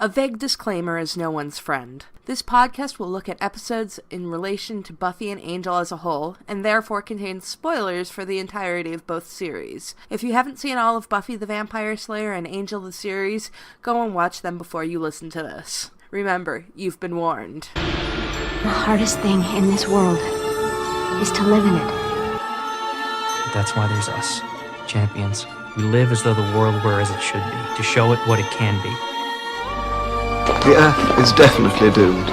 A vague disclaimer is no one's friend. This podcast will look at episodes in relation to Buffy and Angel as a whole, and therefore contains spoilers for the entirety of both series. If you haven't seen all of Buffy the Vampire Slayer and Angel the series, go and watch them before you listen to this. Remember, you've been warned. The hardest thing in this world is to live in it. That's why there's us, champions. We live as though the world were as it should be, to show it what it can be. The Earth is definitely doomed.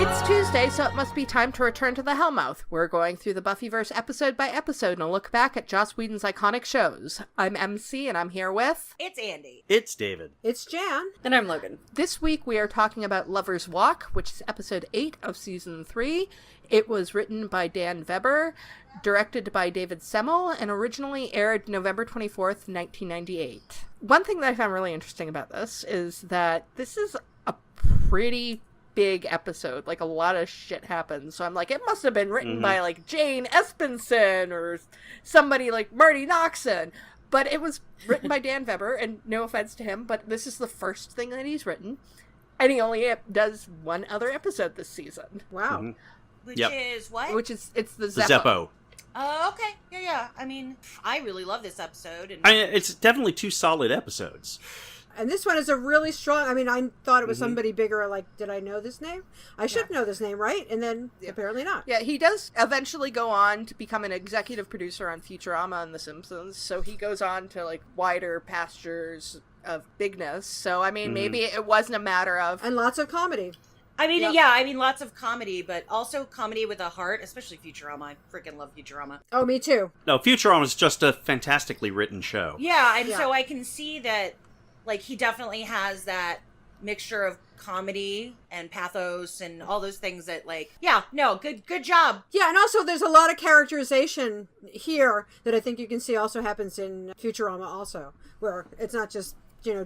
It's Tuesday, so it must be time to return to the Hellmouth. We're going through the Buffyverse episode by episode and a look back at Joss Whedon's iconic shows. I'm Emcee, and I'm here with... It's Andie. It's David. It's Jan. And I'm Logan. This week we are talking about Lover's Walk, which is episode 8 of season 3. It was written by Dan Weber, directed by David Semmel, and originally aired November 24th, 1998. One thing that I found really interesting about this is that this is a pretty big episode. Like, a lot of shit happens. So I'm like, it must have been written by, like, Jane Espenson or somebody like Marty Noxon. But it was written by Dan Weber, and no offense to him, but this is the first thing that he's written. And he only does one other episode this season. Wow. Mm-hmm. Which is what? It's the The Zeppo. Zeppo. Oh, okay. Yeah. I mean, I really love this episode. And It's definitely two solid episodes. And this one is a really strong, I thought it was somebody bigger, like, did I know this name? I should know this name, right? And then apparently not. Yeah, he does eventually go on to become an executive producer on Futurama and The Simpsons, so he goes on to, like, wider pastures of bigness. So, I mean, maybe it wasn't a matter of... And lots of comedy. Lots of comedy, but also comedy with a heart, especially Futurama. I freaking love Futurama. Oh, me too. No, Futurama is just a fantastically written show. Yeah, and so I can see that, like, he definitely has that mixture of comedy and pathos and all those things that, like, good job. Yeah, and also there's a lot of characterization here that I think you can see also happens in Futurama also, where it's not just,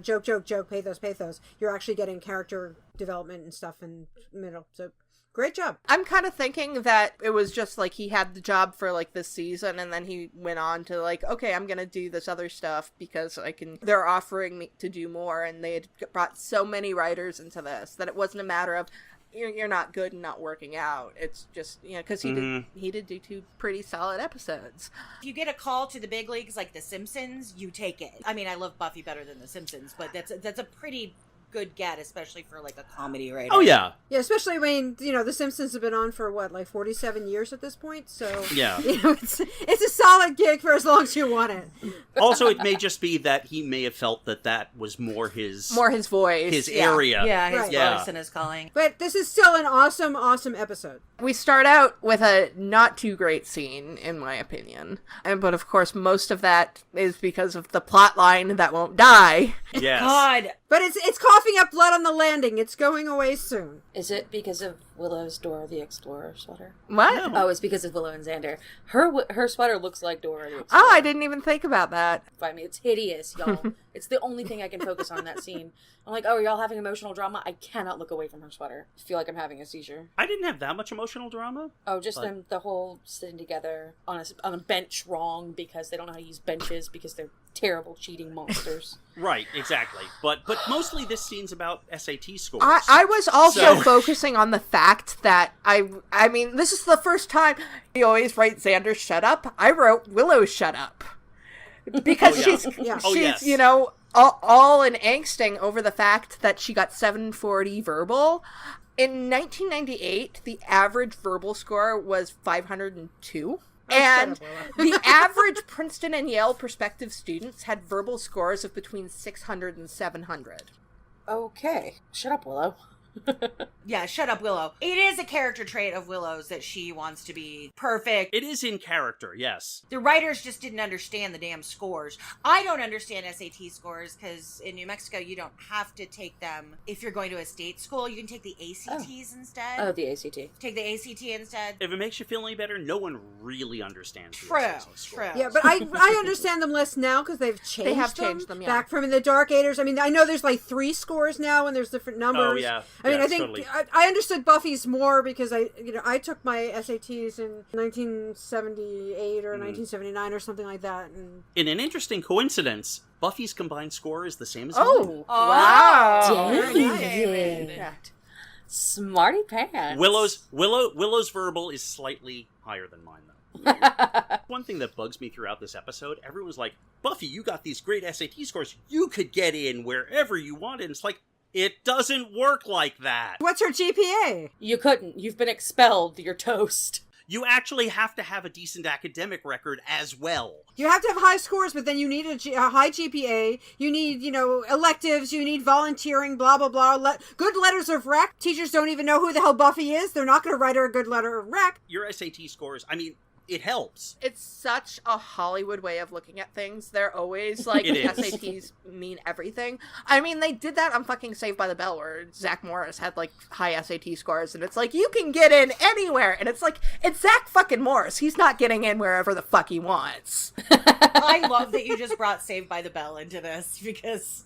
joke, pathos. You're actually getting character development and stuff in the middle. So, great job. I'm kind of thinking that it was just, like, he had the job for, like, this season, and then he went on to, like, okay, I'm gonna do this other stuff because they're offering me to do more, and they had brought so many writers into this that it wasn't a matter of, you're not good and not working out. It's just, because he did do two pretty solid episodes. If you get a call to the big leagues like The Simpsons, you take it. I mean, I love Buffy better than The Simpsons, but that's a pretty good get, especially for, like, a comedy writer. Oh, yeah. Yeah, especially when, The Simpsons have been on for, 47 years at this point, so... Yeah. It's a solid gig for as long as you want it. Also, it may just be that he may have felt that was more his voice. His area. Yeah, his Right. voice and his calling. But this is still an awesome, awesome episode. We start out with a not too great scene, in my opinion. But of course, most of that is because of the plot line that won't die. Yes. God. But it's coughing up blood on the landing. It's going away soon. Is it because of Willow's Dora the Explorer sweater? What? Oh, it's because of Willow and Xander. Her sweater looks like Dora the Explorer. Oh, I didn't even think about that. I mean, it's hideous, y'all. It's the only thing I can focus on in that scene. I'm like, oh, are y'all having emotional drama? I cannot look away from her sweater. I feel like I'm having a seizure. I didn't have that much emotional drama. Oh, just them, the whole sitting together on a bench wrong because they don't know how to use benches because they're terrible cheating monsters. Right, exactly. But mostly this scene's about SAT scores. I was also focusing on the fact that I mean, this is the first time you always write Xander shut up. I wrote Willow shut up. Because she's all in angsting over the fact that she got 740 verbal. In 1998, the average verbal score was 502. And the average Princeton and Yale prospective students had verbal scores of between 600 and 700. Okay. Shut up, Willow. Yeah, shut up, Willow. It is a character trait of Willow's that she wants to be perfect. It is in character, yes. The writers just didn't understand the damn scores. I don't understand SAT scores because in New Mexico you don't have to take them if you're going to a state school. You can take the ACTs instead. Oh, the ACT. Take the ACT instead. If it makes you feel any better, no one really understands the True. SAT scores. Yeah, but I understand them less now because they've changed They have changed them, yeah. Back from in the Dark Ages. I mean, I know there's like 3 scores now and there's different numbers. Oh, yeah. I mean, Yeah, I think totally. I understood Buffy's more because I took my SATs in 1978 or 1979 or something like that. And... In an interesting coincidence, Buffy's combined score is the same as Oh, mine. wow. David. Yeah. Smarty pants. Willow's verbal is slightly higher than mine, though. One thing that bugs me throughout this episode, everyone's like, Buffy, you got these great SAT scores. You could get in wherever you wanted. And it's like, it doesn't work like that. What's her GPA? You couldn't. You've been expelled. You're toast. You actually have to have a decent academic record as well. You have to have high scores, but then you need a high GPA. You need, electives. You need volunteering, blah, blah, blah. Good letters of rec. Teachers don't even know who the hell Buffy is. They're not going to write her a good letter of rec. Your SAT scores, I mean, it helps. It's such a Hollywood way of looking at things. They're always like, It is. SATs mean everything. I mean, they did that on fucking Saved by the Bell, where Zach Morris had like high SAT scores, and it's like, you can get in anywhere. And it's like, it's Zach fucking Morris. He's not getting in wherever the fuck he wants. I love that you just brought Saved by the Bell into this, because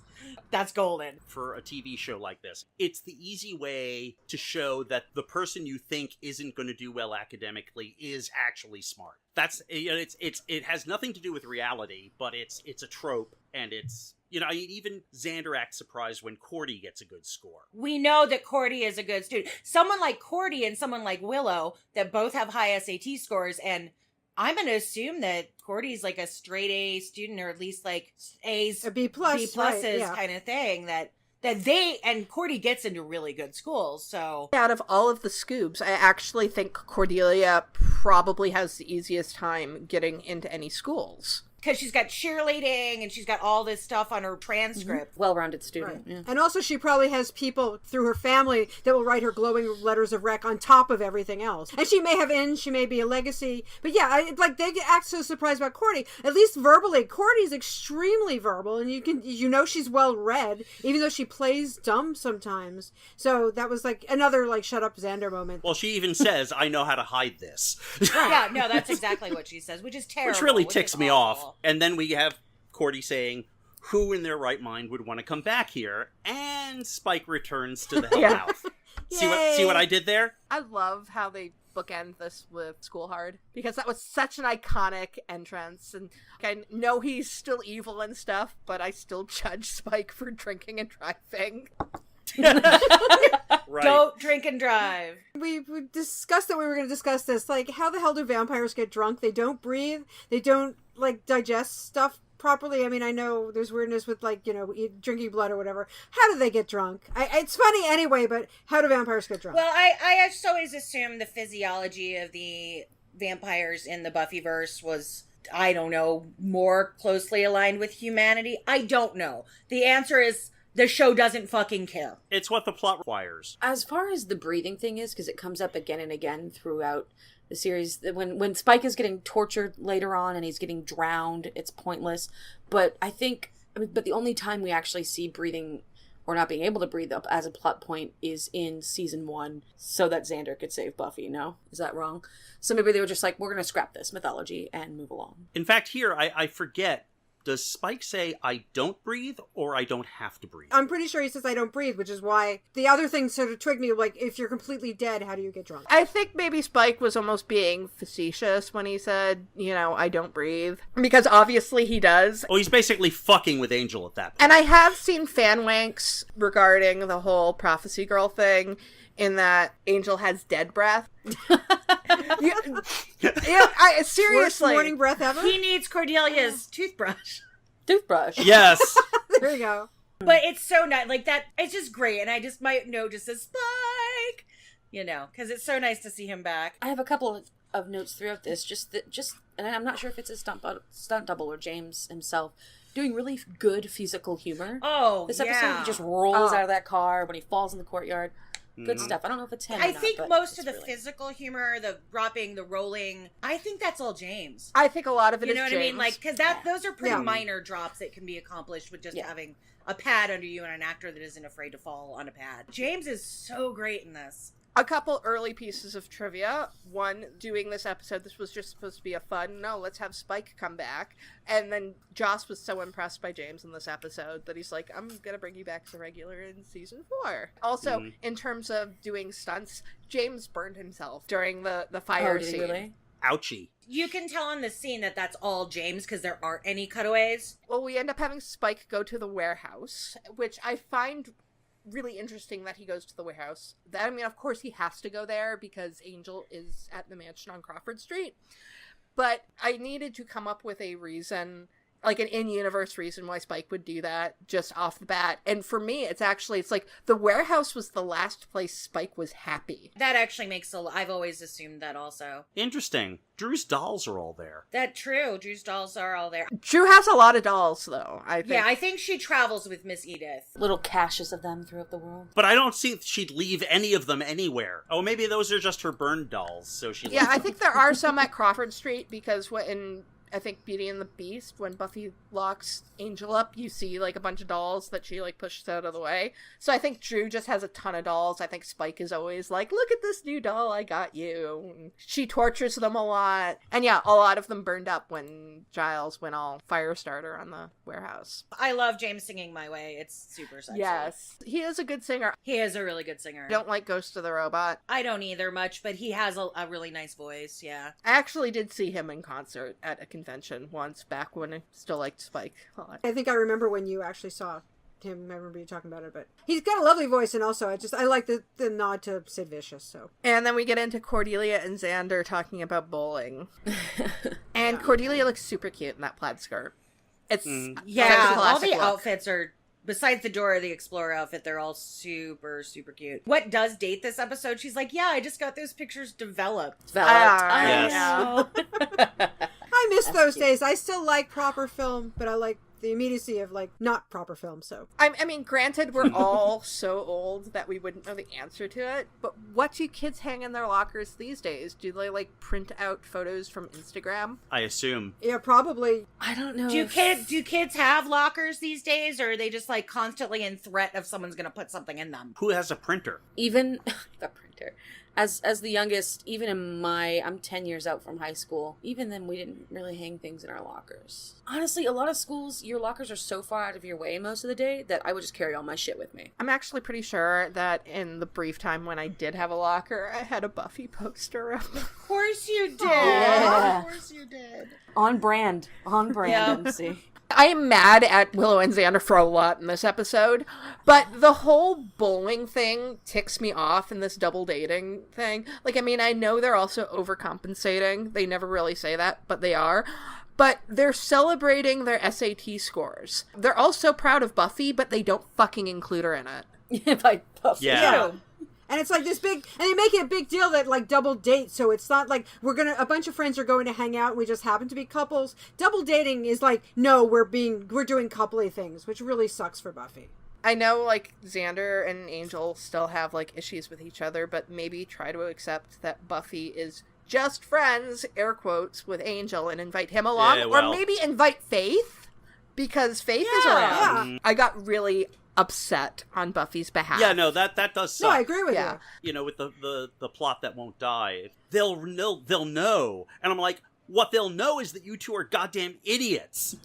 that's golden. For a TV show like this, it's the easy way to show that the person you think isn't going to do well academically is actually smart. That's, it has nothing to do with reality, but it's a trope, and it's, even Xander acts surprised when Cordy gets a good score. We know that Cordy is a good student. Someone like Cordy and someone like Willow that both have high SAT scores, and I'm going to assume that Cordy's like a straight A student, or at least like A's, A B plus, B pluses right, yeah. kind of thing, that they, and Cordy gets into really good schools, so. Out of all of the Scoobs, I actually think Cordelia probably has the easiest time getting into any schools. Because she's got cheerleading and she's got all this stuff on her transcript. Well-rounded student. Right. Yeah. And also she probably has people through her family that will write her glowing letters of rec on top of everything else. And she may have she may be a legacy. But yeah, they act so surprised about Cordy. At least verbally, Cordy's extremely verbal, and she's well read, even though she plays dumb sometimes. So that was like another like shut up Xander moment. Well, she even says, I know how to hide this. Yeah, no, that's exactly what she says, which is terrible. Which really ticks is me awful. off. And then we have Cordy saying, who in their right mind would want to come back here? And Spike returns to the Hellmouth. See what I did there? I love how they bookend this with School Hard, because that was such an iconic entrance, and I know he's still evil and stuff, but I still judge Spike for drinking and driving. Right. Don't drink and drive. We discussed that we were going to discuss this. Like, how the hell do vampires get drunk? They don't breathe. They don't, digest stuff properly. I mean, I know there's weirdness with, drinking blood or whatever. How do they get drunk? It's funny anyway, but how do vampires get drunk? Well, I just always assumed the physiology of the vampires in the Buffyverse was, I don't know, more closely aligned with humanity. I don't know. The answer is, the show doesn't fucking care. It's what the plot requires. As far as the breathing thing is, because it comes up again and again throughout the series, when Spike is getting tortured later on and he's getting drowned, it's pointless. But but the only time we actually see breathing or not being able to breathe up as a plot point is in season 1, so that Xander could save Buffy. No? Is that wrong? So maybe they were just like, we're going to scrap this mythology and move along. In fact, here, I forget. Does Spike say, I don't breathe, or I don't have to breathe? I'm pretty sure he says I don't breathe, which is why the other thing sort of twigged me, like, if you're completely dead, how do you get drunk? I think maybe Spike was almost being facetious when he said, I don't breathe. Because obviously he does. Oh, he's basically fucking with Angel at that point. And I have seen fan wanks regarding the whole prophecy girl thing, in that Angel has dead breath. Seriously. Worst morning breath ever? He needs Cordelia's toothbrush. Yes. There you go. But it's so nice. Like, that, it's just great. And I just might know just as Spike, because it's so nice to see him back. I have a couple of notes throughout this, and I'm not sure if it's a stunt double or James himself, doing really good physical humor. Oh, this episode, he just rolls out of that car when he falls in the courtyard. Good stuff. I don't know if it's him I or not, think but most of the really... physical humor, the dropping, the rolling, I think that's all James. I think a lot of it is You know what James. I mean? Like, because those are pretty minor drops that can be accomplished with just having a pad under you and an actor that isn't afraid to fall on a pad. James is so great in this. A couple early pieces of trivia. One, doing this episode, this was just supposed to be let's have Spike come back. And then Joss was so impressed by James in this episode that he's like, I'm gonna bring you back to regular in season 4. Also, in terms of doing stunts, James burned himself during the fire scene. Really? Ouchie. You can tell in the scene that that's all James because there aren't any cutaways. Well, we end up having Spike go to the warehouse, which I find really interesting that he goes to the warehouse. I mean, of course he has to go there because Angel is at the mansion on Crawford Street. But I needed to come up with a reason, like an in-universe reason why Spike would do that just off the bat. And for me, it's like the warehouse was the last place Spike was happy. That actually makes I've always assumed that also. Interesting. Drew's dolls are all there. That's true. Drew's dolls are all there. Drew has a lot of dolls, though, I think. Yeah, I think she travels with Miss Edith. Little caches of them throughout the world. But I don't see she'd leave any of them anywhere. Oh, maybe those are just her burned dolls, so she... Yeah, I think there are some at Crawford Street, because when... I think Beauty and the Beast, when Buffy locks Angel up, you see, like, a bunch of dolls that she, like, pushes out of the way. So I think Drew just has a ton of dolls. I think Spike is always like, look at this new doll I got you. And she tortures them a lot. And yeah, a lot of them burned up when Giles went all Firestarter on the warehouse. I love James singing My Way. It's super sexy. Yes. He is a good singer. He is a really good singer. I don't like Ghost of the Robot. I don't either much, but he has a really nice voice, yeah. I actually did see him in concert at a convention once back when I still liked Spike a lot. I think I remember when you actually saw him. I remember you talking about it, but he's got a lovely voice, and also I like the nod to Sid Vicious. So, and then we get into Cordelia and Xander talking about bowling, and Cordelia looks super cute in that plaid skirt. It's yeah, such a all the classic look. outfits are. Besides the Dora the Explorer outfit, they're all super, super cute. What does date this episode? She's like, yeah, I just got those pictures developed. Yes. know. I miss those days. I still like proper film, but I like the immediacy of, like, not proper film, so. I mean, granted, we're all so old that we wouldn't know the answer to it, but what do kids hang in their lockers these days? Do they, like, print out photos from Instagram? I assume. Yeah, probably. I don't know. Do kids have lockers these days, or are they just, like, constantly in threat of someone's gonna put something in them? Who has a printer? Even the printer. As the youngest, even in I'm 10 years out from high school, even then we didn't really hang things in our lockers. Honestly, a lot of schools, your lockers are so far out of your way most of the day that I would just carry all my shit with me. I'm actually pretty sure that in the brief time when I did have a locker, I had a Buffy poster up. Of course you did. Yeah. Of course you did. On brand, Emcee. I am mad at Willow and Xander for a lot in this episode, but the whole bowling thing ticks me off in this double dating thing. Like, I mean, I know they're also overcompensating. They never really say that, but they are. But they're celebrating their SAT scores. They're all so proud of Buffy, but they don't fucking include her in it. By Buffy. Yeah. And it's like this big, and they make it a big deal that, like, double date, so it's not like a bunch of friends are going to hang out and we just happen to be couples. Double dating is like, no, we're doing coupley things, which really sucks for Buffy. I know, like, Xander and Angel still have, like, issues with each other, but maybe try to accept that Buffy is just friends, air quotes, with Angel and invite him along. Yeah, well. Or maybe invite Faith, because Faith is around. Yeah. I got really upset on Buffy's behalf. Yeah, no, that does suck. No, I agree with you. You know, with the plot that won't die, they'll know, and I'm like, what they'll know is that you two are goddamn idiots.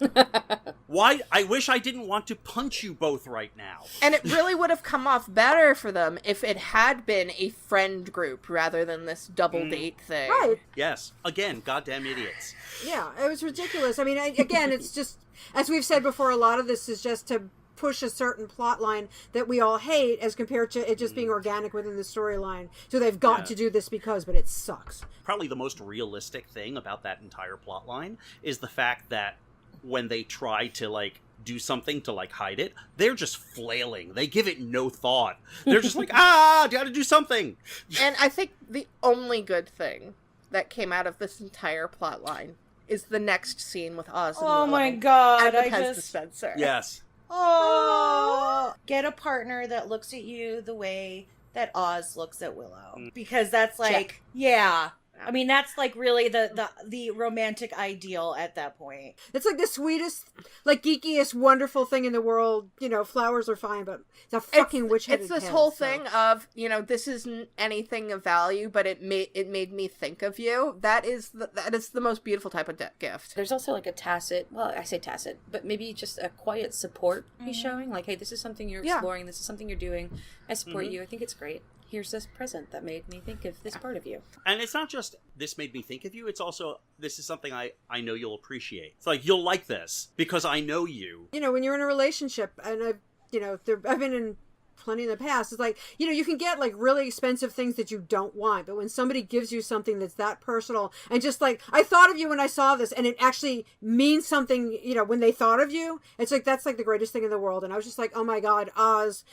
Why? I wish I didn't want to punch you both right now. And it really would have come off better for them if it had been a friend group rather than this double date thing. Right. Yes, again, goddamn idiots. Yeah, it was ridiculous. I mean, again, it's just, as we've said before, a lot of this is just to push a certain plot line that we all hate as compared to it just being organic within the storyline. So they've got to do this but it sucks. Probably the most realistic thing about that entire plot line is the fact that when they try to, like, do something to, like, hide it, they're just flailing. They give it no thought. They're just like, gotta do something. And I think the only good thing that came out of this entire plot line is the next scene with Oz and Oh Willow my god, and the I Pez just... dispenser. Yes. Oh, get a partner that looks at you the way that Oz looks at Willow. Because that's like, yeah. I mean, that's like really the romantic ideal at that point. It's like the sweetest, like, geekiest, wonderful thing in the world. You know, flowers are fine, but it's a fucking witch-headed It's this head, whole so. thing of, you know, this isn't anything of value, but it made me think of you. That is the most beautiful type of gift. There's also like a tacit, well, I say tacit, but maybe just a quiet support he's showing. Like, hey, this is something you're exploring. This is something you're doing. I support you. I think it's great. here's this present that made me think of this part of you. And it's not just this made me think of you, it's also this is something I know you'll appreciate. It's like you'll like this because I know you. You know, when you're in a relationship, and I've been in plenty in the past, it's like, you know, you can get like really expensive things that you don't want, but when somebody gives you something that's that personal and just like, I thought of you when I saw this, and it actually means something, you know, when they thought of you, it's like, that's like the greatest thing in the world. And I was just like, oh my God, Oz.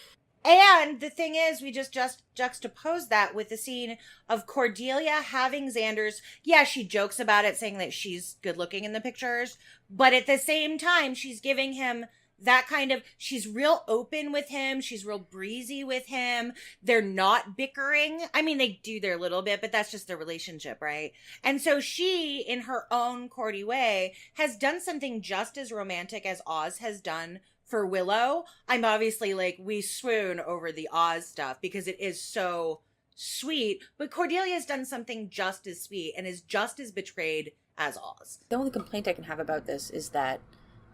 And the thing is, we just juxtapose that with the scene of Cordelia having Xander's. Yeah, she jokes about it, saying that she's good looking in the pictures, but at the same time, she's giving him that kind of, she's real open with him. She's real breezy with him. They're not bickering. I mean, they do their little bit, but that's just their relationship, right? And so she, in her own Cordy way, has done something just as romantic as Oz has done for Willow. I'm obviously like, we swoon over the Oz stuff because it is so sweet, but Cordelia has done something just as sweet and is just as betrayed as Oz. The only complaint I can have about this is that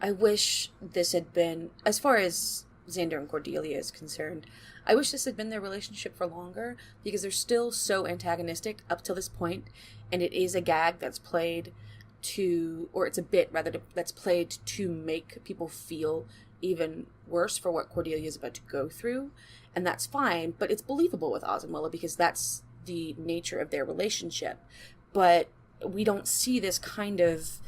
I wish this had been, as far as Xander and Cordelia is concerned, I wish this had been their relationship for longer, because they're still so antagonistic up till this point, and it is a gag that's played to, or it's a bit rather, that's played to make people feel even worse for what Cordelia is about to go through, and that's fine, but it's believable with Oz and Willow because that's the nature of their relationship. But we don't see this kind of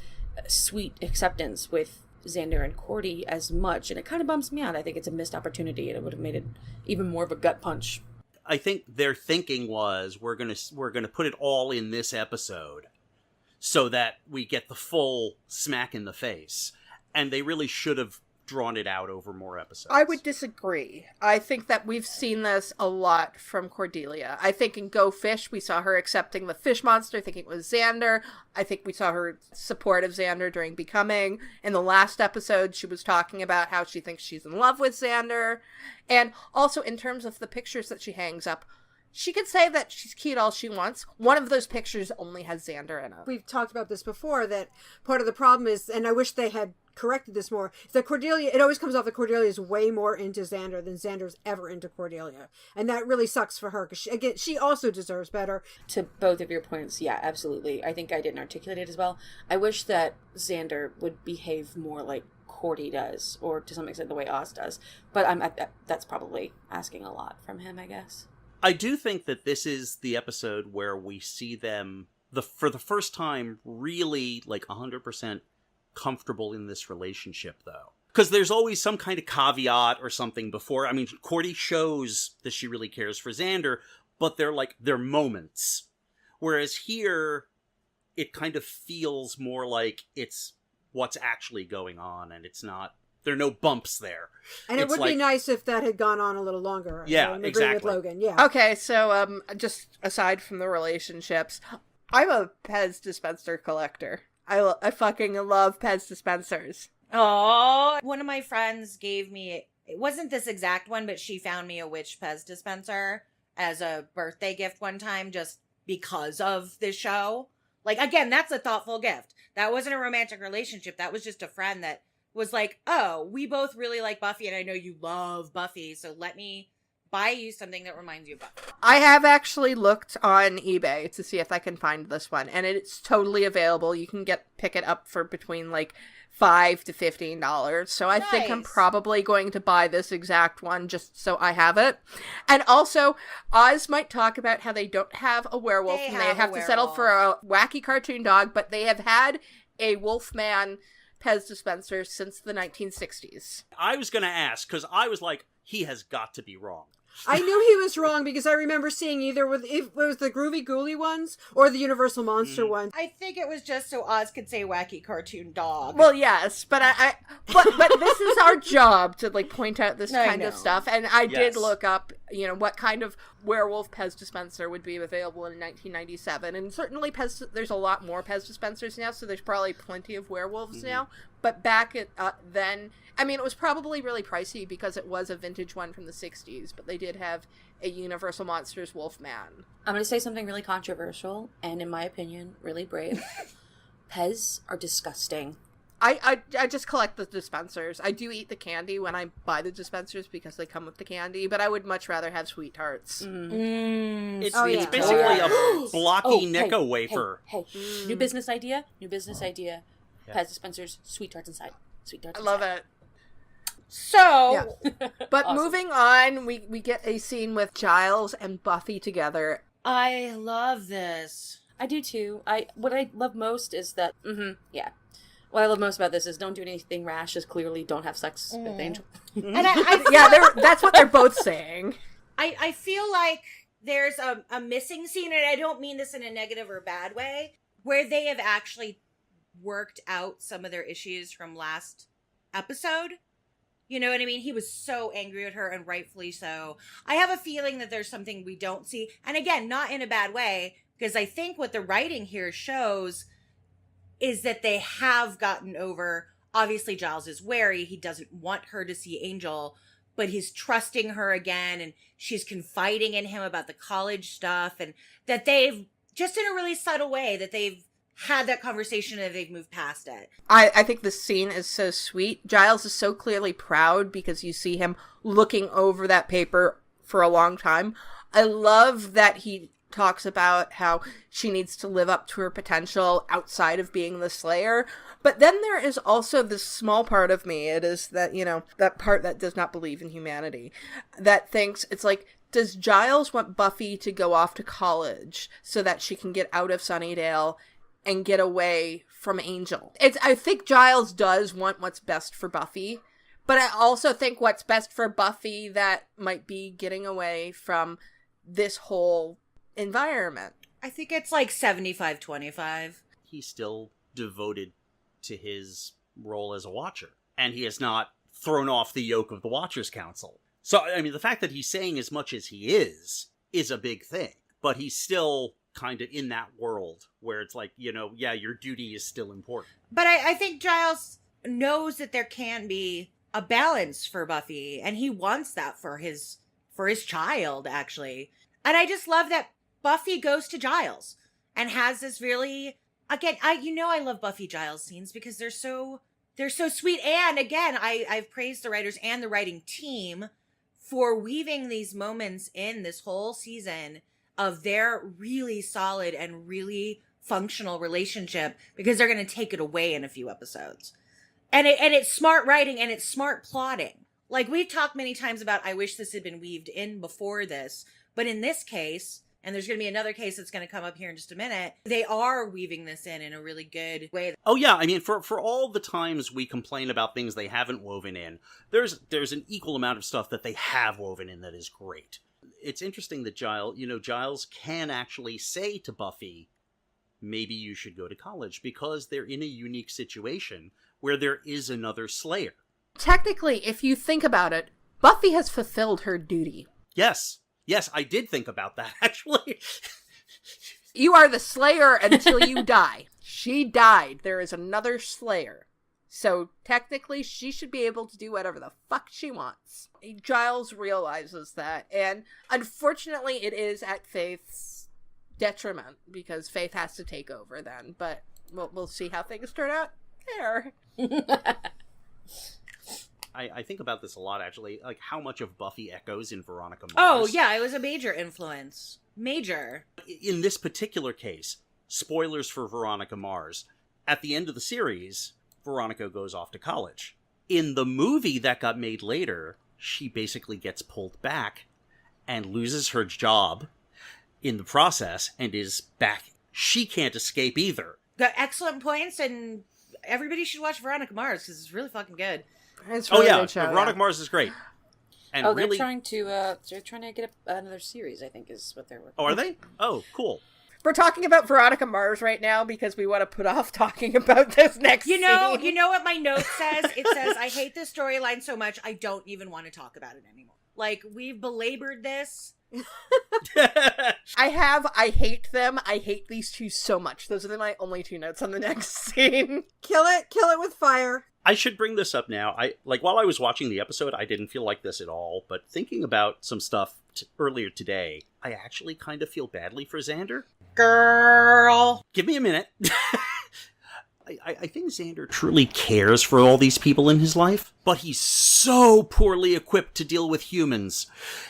sweet acceptance with Xander and Cordy as much, and it kind of bums me out. I think it's a missed opportunity, and it would have made it even more of a gut punch. I think their thinking was we're gonna put it all in this episode so that we get the full smack in the face, and they really should have drawn it out over more episodes. I would disagree. I think that we've seen this a lot from Cordelia. I think in Go Fish, we saw her accepting the fish monster, thinking it was Xander. I think we saw her support of Xander during Becoming. In the last episode, she was talking about how she thinks she's in love with Xander. And also in terms of the pictures that she hangs up, she could say that she's cute all she wants. One of those pictures only has Xander in it. We've talked about this before, that part of the problem is, and I wish they had corrected this more, is that Cordelia, it always comes off that Cordelia is way more into Xander than Xander's ever into Cordelia. And that really sucks for her, because she also deserves better. To both of your points, yeah, absolutely. I think I didn't articulate it as well. I wish that Xander would behave more like Cordy does, or to some extent the way Oz does. But that's probably asking a lot from him, I guess. I do think that this is the episode where we see them, for the first time, really, like, 100% comfortable in this relationship, though. Because there's always some kind of caveat or something before. I mean, Cordy shows that she really cares for Xander, but they're moments. Whereas here, it kind of feels more like it's what's actually going on, and it's not, there are no bumps there. And it would be nice if that had gone on a little longer. Yeah, I'm exactly. with Logan, yeah. Okay, so just aside from the relationships, I'm a Pez dispenser collector. I fucking love Pez dispensers. Oh, one of my friends gave me, it wasn't this exact one, but she found me a witch Pez dispenser as a birthday gift one time just because of this show. Like, again, that's a thoughtful gift. That wasn't a romantic relationship. That was just a friend that was like, oh, we both really like Buffy, and I know you love Buffy, so let me buy you something that reminds you of Buffy. I have actually looked on eBay to see if I can find this one, and it's totally available. You can pick it up for between like $5 to $15. So I think I'm probably going to buy this exact one just so I have it. And also, Oz might talk about how they don't have a werewolf and they have to settle for a wacky cartoon dog, but they have had a Wolfman Pez dispenser since the 1960s. I was going to ask, because I was like, he has got to be wrong. I knew he was wrong because I remember seeing either if it was the Groovy Ghoulie ones or the Universal Monster ones. I think it was just so Oz could say wacky cartoon dog. Well, yes, but but this is our job to like point out this kind of stuff, and I did look up, what kind of werewolf Pez dispenser would be available in 1997, and certainly there's a lot more Pez dispensers now, so there's probably plenty of werewolves now. But back then, I mean, it was probably really pricey because it was a vintage one from the 60s, but they did have a Universal Monsters Wolfman. I'm going to say something really controversial, and in my opinion, really brave. Pez are disgusting. I just collect the dispensers. I do eat the candy when I buy the dispensers because they come with the candy, but I would much rather have sweet tarts. It's yeah. basically a blocky hey, Necco wafer. Hey, new business idea. Yeah. Has dispensers, sweet tarts inside. Sweet tarts I inside. love it. So, But Awesome. moving on, we get a scene with Giles and Buffy together. I love this. I do too. What I love most is that. What I love most about this is don't do anything rash. Just clearly don't have sex with Angel. And I Yeah, that's what they're both saying. I feel like there's a missing scene, and I don't mean this in a negative or bad way, where they have actually worked out some of their issues from last episode. You know what I mean? He was so angry at her, and rightfully so. I have a feeling that there's something we don't see. And again, not in a bad way, because I think what the writing here shows is that they have gotten over. Obviously, Giles is wary. He doesn't want her to see Angel, but he's trusting her again, and she's confiding in him about the college stuff, and that they've, just in a really subtle way, that they've had that conversation and they've moved past it. I think this scene is so sweet. Giles is so clearly proud because you see him looking over that paper for a long time. I love that he talks about how she needs to live up to her potential outside of being the Slayer. But then there is also this small part of me, it is that, that part that does not believe in humanity, that thinks, it's like, does Giles want Buffy to go off to college so that she can get out of Sunnydale and get away from Angel? I think Giles does want what's best for Buffy, but I also think what's best for Buffy that might be getting away from this whole environment. I think it's like 75-25. He's still devoted to his role as a Watcher, and he has not thrown off the yoke of the Watchers Council. So, I mean, the fact that he's saying as much as he is a big thing, but he's still kind of in that world where it's like, yeah, your duty is still important. But I think Giles knows that there can be a balance for Buffy, and he wants that for his child, actually. And I just love that Buffy goes to Giles and has this really, again, I love Buffy Giles scenes because they're so sweet. And again, I've praised the writers and the writing team for weaving these moments in this whole season of their really solid and really functional relationship, because they're going to take it away in a few episodes. And it's smart writing and it's smart plotting. Like, we've talked many times about, I wish this had been weaved in before this, but in this case, and there's going to be another case that's going to come up here in just a minute, they are weaving this in a really good way. Oh yeah, I mean, for all the times we complain about things they haven't woven in, there's an equal amount of stuff that they have woven in that is great. It's interesting that Giles can actually say to Buffy, maybe you should go to college, because they're in a unique situation where there is another Slayer. Technically, if you think about it, Buffy has fulfilled her duty. Yes, I did think about that, actually. You are the Slayer until you die. She died. There is another Slayer. So technically, she should be able to do whatever the fuck she wants. Giles realizes that, and unfortunately, it is at Faith's detriment, because Faith has to take over then, but we'll see how things turn out there. I think about this a lot, actually, like how much of Buffy echoes in Veronica Mars. Oh, yeah, it was a major influence. Major. In this particular case, spoilers for Veronica Mars, at the end of the series, Veronica goes off to college. In the movie that got made later, she basically gets pulled back and loses her job in the process and is back. She can't escape either. Got excellent points, and everybody should watch Veronica Mars, because it's really fucking good. It's really good show, Veronica Mars is great. And they're really, trying to get another series, I think, is what they're working. Oh, are they? Oh, cool. We're talking about Veronica Mars right now because we want to put off talking about this next You know scene. what my note says? It says, I hate this storyline so much, I don't even want to talk about it anymore. Like, we've belabored this. I hate them. I hate these two so much. Those are my only two notes on the next scene. Kill it with fire. I should bring this up now. While I was watching the episode, I didn't feel like this at all, but thinking about some stuff earlier today, I actually kind of feel badly for Xander. Girl. Give me a minute. I think Xander truly cares for all these people in his life, but he's so poorly equipped to deal with humans.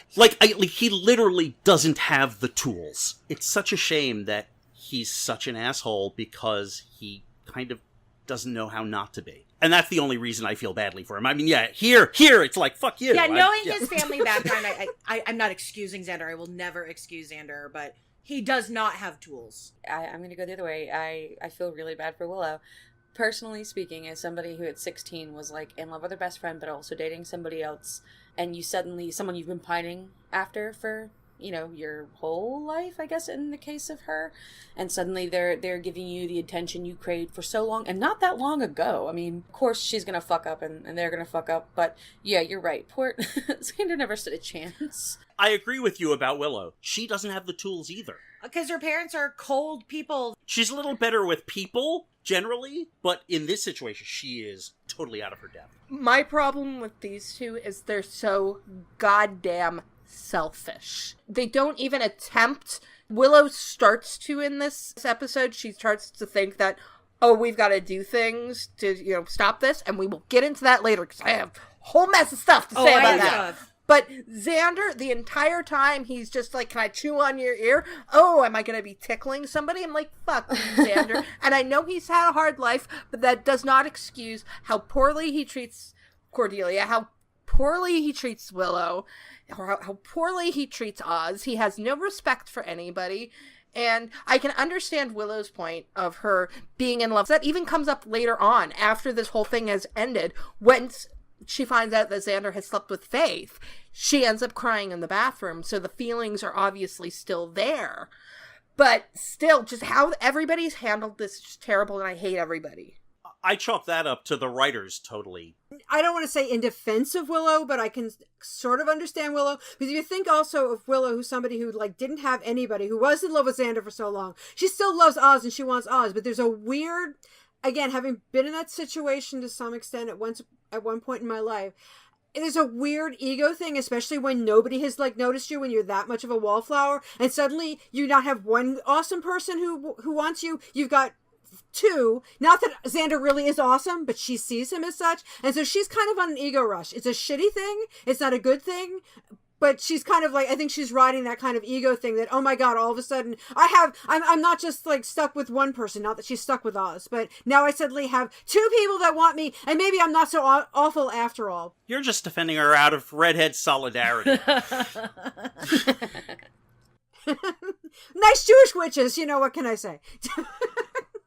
He literally doesn't have the tools. It's such a shame that he's such an asshole because he kind of doesn't know how not to be. And that's the only reason I feel badly for him. I mean, yeah, here, it's like, fuck you. Yeah, knowing his family background, I'm not excusing Xander. I will never excuse Xander, but he does not have tools. I'm going to go the other way. I feel really bad for Willow. Personally speaking, as somebody who at 16 was like in love with her best friend, but also dating somebody else, and you suddenly, someone you've been pining after for, you know, your whole life, I guess, in the case of her, and suddenly they're giving you the attention you craved for so long, and not that long ago. I mean, of course she's gonna fuck up, and they're gonna fuck up, but yeah, you're right. Poor Xander never stood a chance. I agree with you about Willow. She doesn't have the tools either. Because her parents are cold people. She's a little better with people, generally, but in this situation, she is totally out of her depth. My problem with these two is they're so goddamn selfish. They don't even attempt. Willow starts to in this episode. She starts to think that, oh, we've got to do things to, you know, stop this, and we will get into that later because I have a whole mess of stuff to say about that. But Xander, the entire time, he's just like, can I chew on your ear? Oh, am I going to be tickling somebody? I'm like, fuck you, Xander. And I know he's had a hard life, but that does not excuse how poorly he treats Cordelia, how poorly he treats Willow, or how poorly he treats Oz. He has no respect for anybody. And I can understand Willow's point of her being in love. That even comes up later on, after this whole thing has ended, when she finds out that Xander has slept with Faith. She ends up crying in the bathroom, so the feelings are obviously still there. But still, just how everybody's handled this is just terrible, and I hate everybody. I chalk that up to the writers, totally. I don't want to say in defense of Willow, but I can sort of understand Willow. Because you think also of Willow, who's somebody who like didn't have anybody, who was in love with Xander for so long. She still loves Oz and she wants Oz, but there's a weird, again, having been in that situation to some extent at one point in my life, there's a weird ego thing, especially when nobody has like noticed you when you're that much of a wallflower, and suddenly you not have one awesome person who wants you. You've got two. Not that Xander really is awesome, but she sees him as such, and so she's kind of on an ego rush. It's a shitty thing. It's not a good thing. But she's kind of like, I think she's riding that kind of ego thing that, oh my God, all of a sudden I'm not just like stuck with one person, not that she's stuck with Oz, but now I suddenly have two people that want me, and maybe I'm not so awful after all. You're just defending her out of redhead solidarity. Nice Jewish witches, you know, what can I say?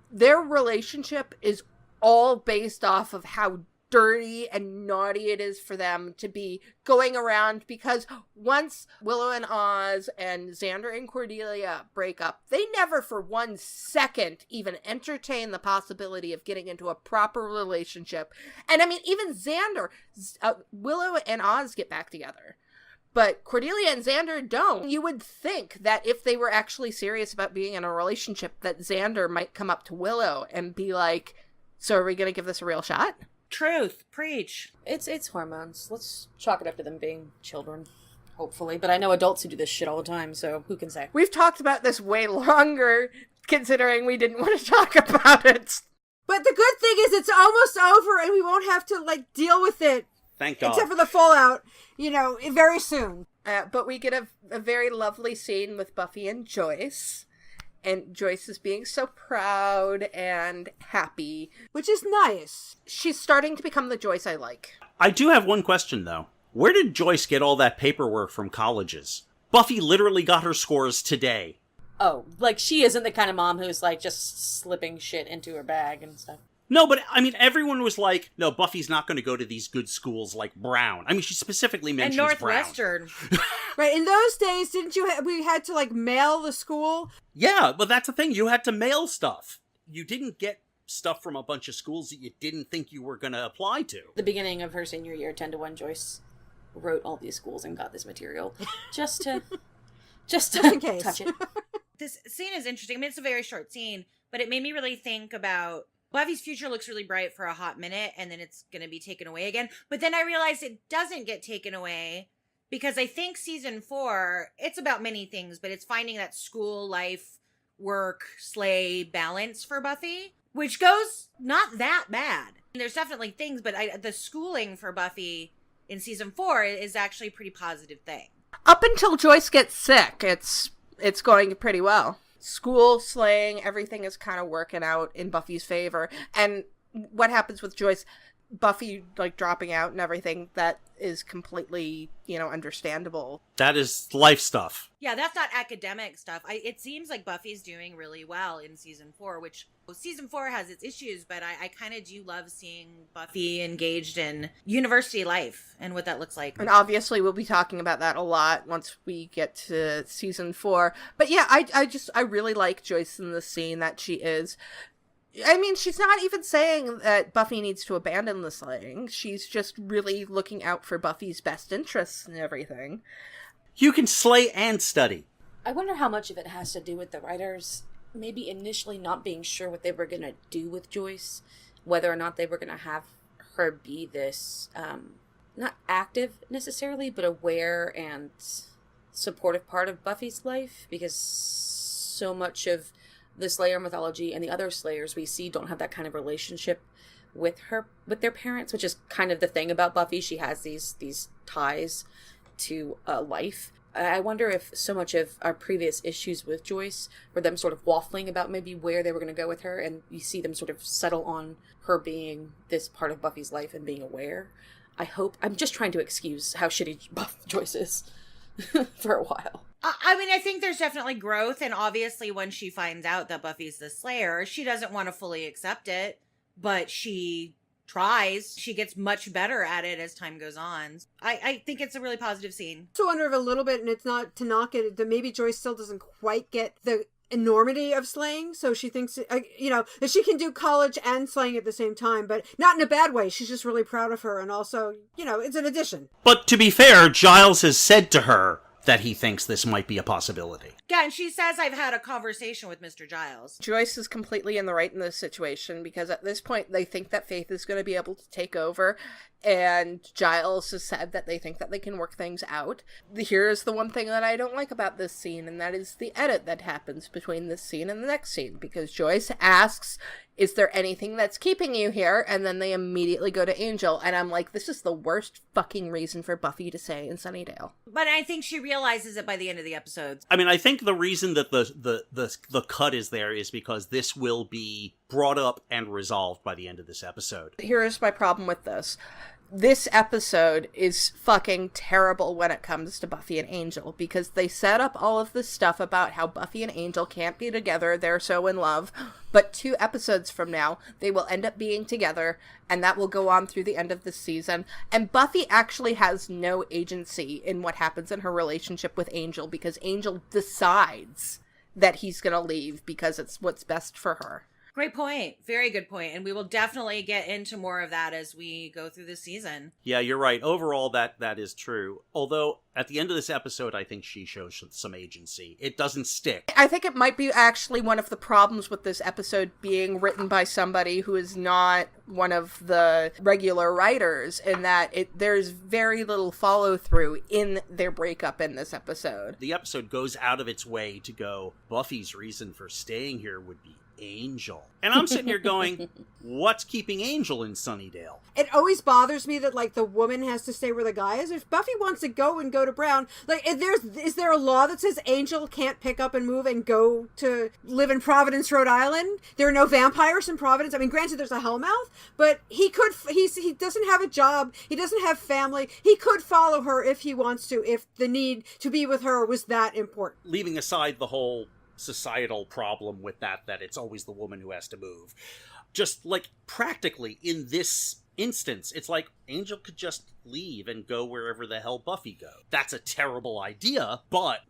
Their relationship is all based off of how dirty and naughty it is for them to be going around, because once Willow and Oz and Xander and Cordelia break up, they never for 1 second even entertain the possibility of getting into a proper relationship. And I mean, even Xander, Willow and Oz get back together, but Cordelia and Xander don't. You would think that if they were actually serious about being in a relationship, that Xander might come up to Willow and be like, so are we going to give this a real shot? Truth. Preach. It's hormones. Let's chalk it up to them being children, hopefully. But I know adults who do this shit all the time, so who can say? We've talked about this way longer, considering we didn't want to talk about it. But the good thing is it's almost over, and we won't have to, like, deal with it. Thank God. Except for the fallout, you know, very soon. But we get a very lovely scene with Buffy and Joyce. And Joyce is being so proud and happy. Which is nice. She's starting to become the Joyce I like. I do have one question, though. Where did Joyce get all that paperwork from colleges? Buffy literally got her scores today. Oh, like she isn't the kind of mom who's like just slipping shit into her bag and stuff. No, but I mean, everyone was like, no, Buffy's not going to go to these good schools like Brown. I mean, she specifically mentions and Northwestern. Brown. Right, in those days, didn't you, we had to like mail the school? Yeah, but that's the thing, you had to mail stuff. You didn't get stuff from a bunch of schools that you didn't think you were going to apply to. The beginning of her senior year, 10-1, Joyce wrote all these schools and got this material just to in case. Touch it. This scene is interesting. I mean, it's a very short scene, but it made me really think about Buffy's future looks really bright for a hot minute, and then it's going to be taken away again. But then I realized it doesn't get taken away, because I think season 4, it's about many things, but it's finding that school life, work, slay balance for Buffy. which goes not that bad. There's definitely things, but the schooling for Buffy in season 4 is actually a pretty positive thing. Up until Joyce gets sick, it's going pretty well. School, slaying, everything is kind of working out in Buffy's favor. And what happens with Joyce, Buffy like dropping out and everything, that is completely, understandable. That is life stuff. Yeah, that's not academic stuff. It seems like Buffy's doing really well in season 4, which season 4 has its issues, but I kind of do love seeing Buffy engaged in university life and what that looks like. And obviously we'll be talking about that a lot once we get to season 4. But yeah, I really like Joyce in the scene that she is. I mean, she's not even saying that Buffy needs to abandon the slaying. She's just really looking out for Buffy's best interests and everything. You can slay and study. I wonder how much of it has to do with the writers maybe initially not being sure what they were going to do with Joyce, whether or not they were going to have her be this, not active necessarily, but aware and supportive part of Buffy's life, because so much of the Slayer mythology and the other Slayers we see don't have that kind of relationship with their parents, which is kind of the thing about Buffy. She has these ties to life. I wonder if so much of our previous issues with Joyce were them sort of waffling about maybe where they were going to go with her, and you see them sort of settle on her being this part of Buffy's life and being aware. I'm just trying to excuse how shitty Joyce is for a while. I mean, I think there's definitely growth, and obviously when she finds out that Buffy's the Slayer, she doesn't want to fully accept it, but she tries. She gets much better at it as time goes on. I think it's a really positive scene. I wonder if a little bit, and it's not to knock it, that maybe Joyce still doesn't quite get the enormity of slaying, so she thinks, that she can do college and slaying at the same time, but not in a bad way. She's just really proud of her, and also, it's an addition. But to be fair, Giles has said to her that he thinks this might be a possibility. Yeah, and she says, I've had a conversation with Mr. Giles. Joyce is completely in the right in this situation, because at this point they think that Faith is going to be able to take over, and Giles has said that they think that they can work things out. Here's the one thing that I don't like about this scene, and that is the edit that happens between this scene and the next scene, because Joyce asks, is there anything that's keeping you here? And then they immediately go to Angel, and I'm like, this is the worst fucking reason for Buffy to say in Sunnydale. But I think she realizes it by the end of the episode. I mean, I think the reason that the cut is there is because this will be brought up and resolved by the end of this episode. Here's my problem with this. This episode is fucking terrible when it comes to Buffy and Angel, because they set up all of this stuff about how Buffy and Angel can't be together, they're so in love, but 2 episodes from now, they will end up being together, and that will go on through the end of the season, and Buffy actually has no agency in what happens in her relationship with Angel, because Angel decides that he's gonna leave because it's what's best for her. Great point. Very good point. And we will definitely get into more of that as we go through this season. Yeah, you're right. Overall, that is true. Although, at the end of this episode, I think she shows some agency. It doesn't stick. I think it might be actually one of the problems with this episode being written by somebody who is not one of the regular writers, in that there's very little follow-through in their breakup in this episode. The episode goes out of its way to go, Buffy's reason for staying here would be Angel. And I'm sitting here going, what's keeping Angel in Sunnydale? It always bothers me that, the woman has to stay where the guy is. If Buffy wants to go to Brown, is there a law that says Angel can't pick up and move and go to live in Providence, Rhode Island? There are no vampires in Providence. I mean, granted, there's a Hellmouth, but he doesn't have a job. He doesn't have family. He could follow her if he wants to, if the need to be with her was that important. Leaving aside the whole societal problem with that it's always the woman who has to move. Just practically in this instance, it's like Angel could just leave and go wherever the hell Buffy goes. That's a terrible idea, but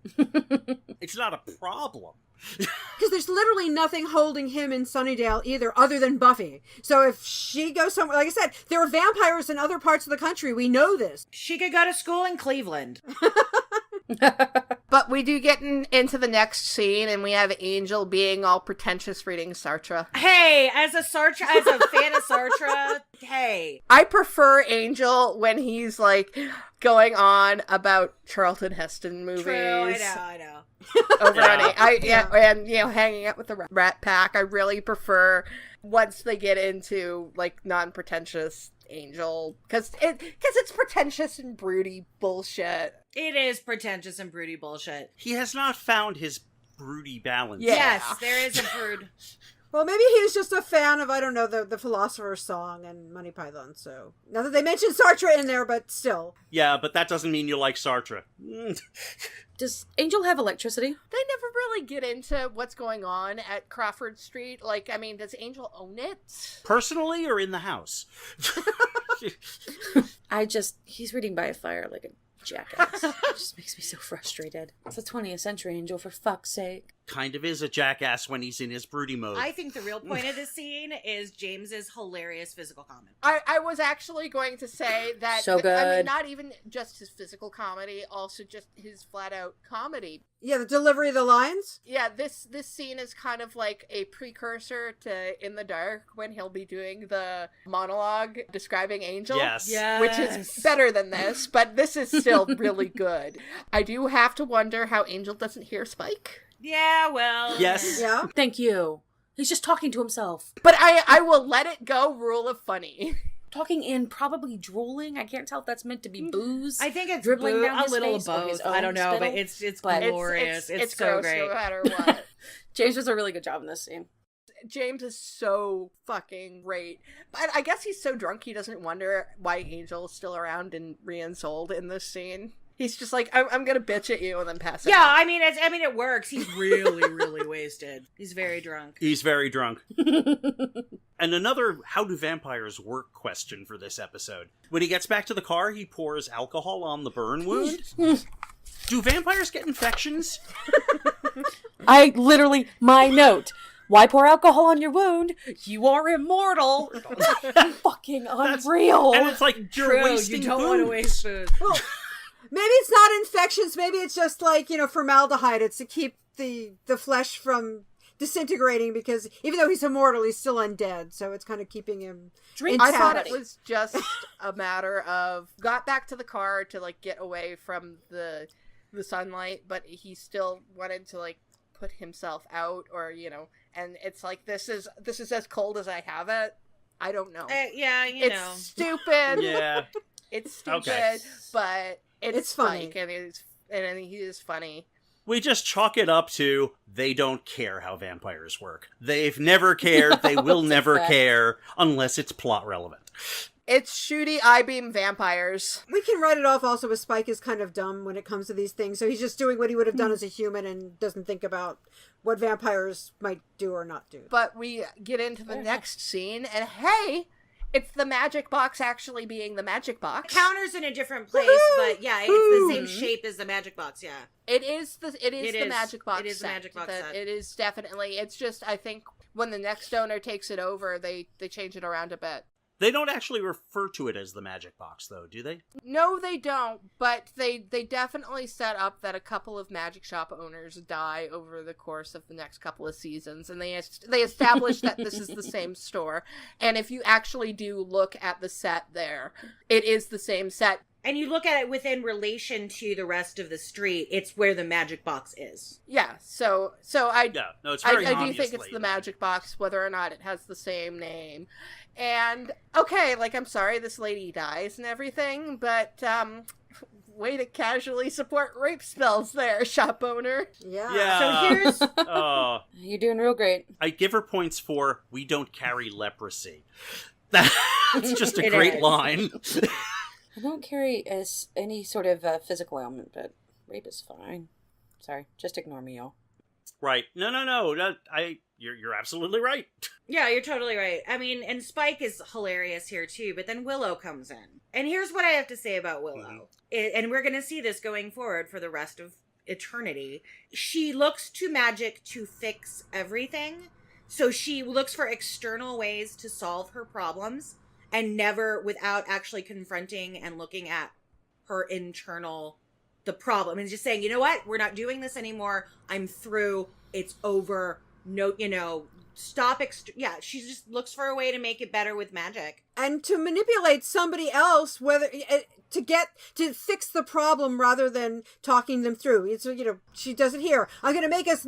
it's not a problem. Because there's literally nothing holding him in Sunnydale either, other than Buffy. So if she goes somewhere, like I said, there are vampires in other parts of the country. We know this. She could go to school in Cleveland. But we do get into the next scene, and we have Angel being all pretentious reading Sartre. Hey, as a fan of Sartre, hey. I prefer Angel when he's, like, going on about Charlton Heston movies. True, I know. Over on and, you know, hanging out with the Rat Pack. I really prefer once they get into, like, non-pretentious Angel, because it's pretentious and broody bullshit. It is pretentious and broody bullshit. He has not found his broody balance. Yeah. Yes, there is a brood. Well, maybe he was just a fan of, I don't know, the Philosopher's Song and Monty Python, so... Not that they mentioned Sartre in there, but still. Yeah, but that doesn't mean you like Sartre. Does Angel have electricity? They never really get into what's going on at Crawford Street. Like, I mean, does Angel own it? Personally or in the house? He's reading by a fire like a jackass. It just makes me so frustrated. It's the 20th century, Angel, for fuck's sake. Kind of is a jackass when he's in his broody mode. I think the real point of this scene is James's hilarious physical comment. I was actually going to say that. So good. I mean, not even just his physical comedy, also just his flat-out comedy. Yeah, the delivery of the lines? Yeah, this scene is kind of like a precursor to In the Dark, when he'll be doing the monologue describing Angel. Yes. Which is better than this, but this is still really good. I do have to wonder how Angel doesn't hear Spike. Yeah, well... Yes. Yeah. Thank you. He's just talking to himself. But I will let it go, rule of funny. Talking and probably drooling. I can't tell if that's meant to be booze. I think it's dribbling down a his little face of or his both. own I don't know, spittle. but it's But glorious. It's so gross great. no matter what. James does a really good job in this scene. James is so fucking great. But I guess he's so drunk he doesn't wonder why Angel is still around and re-ensouled in this scene. He's just like, I'm gonna bitch at you and then pass it. Yeah, I mean, it works. He's really, really wasted. He's very drunk. He's very drunk. And another how do vampires work question for this episode. When he gets back to the car, he pours alcohol on the burn wound. Do vampires get infections? My note. Why pour alcohol on your wound? You are immortal. Fucking unreal. And it's like, you're wasting you don't food. want to waste food. Well, maybe it's not infections. Maybe it's just like, formaldehyde. It's to keep the flesh from disintegrating, because even though he's immortal, he's still undead. So it's kind of keeping him Drink I thought intact. it was just a matter of got back to the car to like get away from the sunlight, but he still wanted to like put himself out, or and it's like this is as cold as I have it. I don't know. Yeah, It's stupid. Yeah. It's stupid, Okay. but it's funny. Spike, and he is funny. We just chalk it up to they don't care how vampires work. They've never cared. They will never care unless it's plot relevant. It's shooty I-beam vampires. We can write it off also as Spike is kind of dumb when it comes to these things. So he's just doing what he would have done as a human and doesn't think about what vampires might do or not do. But we get into the next scene, and hey, it's the magic box actually being the magic box. Counter's in a different place, but yeah, it's the same shape as the magic box. Yeah, it is the magic box. It is the magic box set. It is definitely. It's just I think when the next owner takes it over, they change it around a bit. They don't actually refer to it as the magic box, though, do they? No, they don't, but they definitely set up that a couple of magic shop owners die over the course of the next couple of seasons, and they establish that this is the same store. And if you actually do look at the set there, it is the same set. and you look at it within relation to the rest of the street, it's where the magic box is. Yeah, so it's very I do think it's the magic box, whether or not it has the same name. And okay, like I'm sorry this lady dies and everything, but way to casually support rape spells there, shop owner. Yeah. So here's You're doing real great. I give her points for we don't carry leprosy. That's just a It great is. line. I don't carry any sort of physical ailment, but rape is fine. Sorry, just ignore me, y'all. Right. No. You're absolutely right. Yeah, you're totally right. I mean, and Spike is hilarious here too, but then Willow comes in. And here's what I have to say about Willow. And we're going to see this going forward for the rest of eternity. She looks to magic to fix everything. So she looks for external ways to solve her problems and never without actually confronting and looking at her internal the problem and just saying, you know what, we're not doing this anymore. I'm through. It's over. No, stop. She just looks for a way to make it better with magic. And to manipulate somebody else, whether to fix the problem rather than talking them through. It's, she does it here. I'm going to make us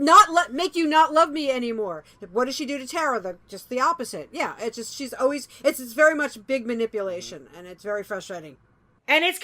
make you not love me anymore. What does she do to Tara? Just the opposite. Yeah, it's very much big manipulation, and it's very frustrating. And it's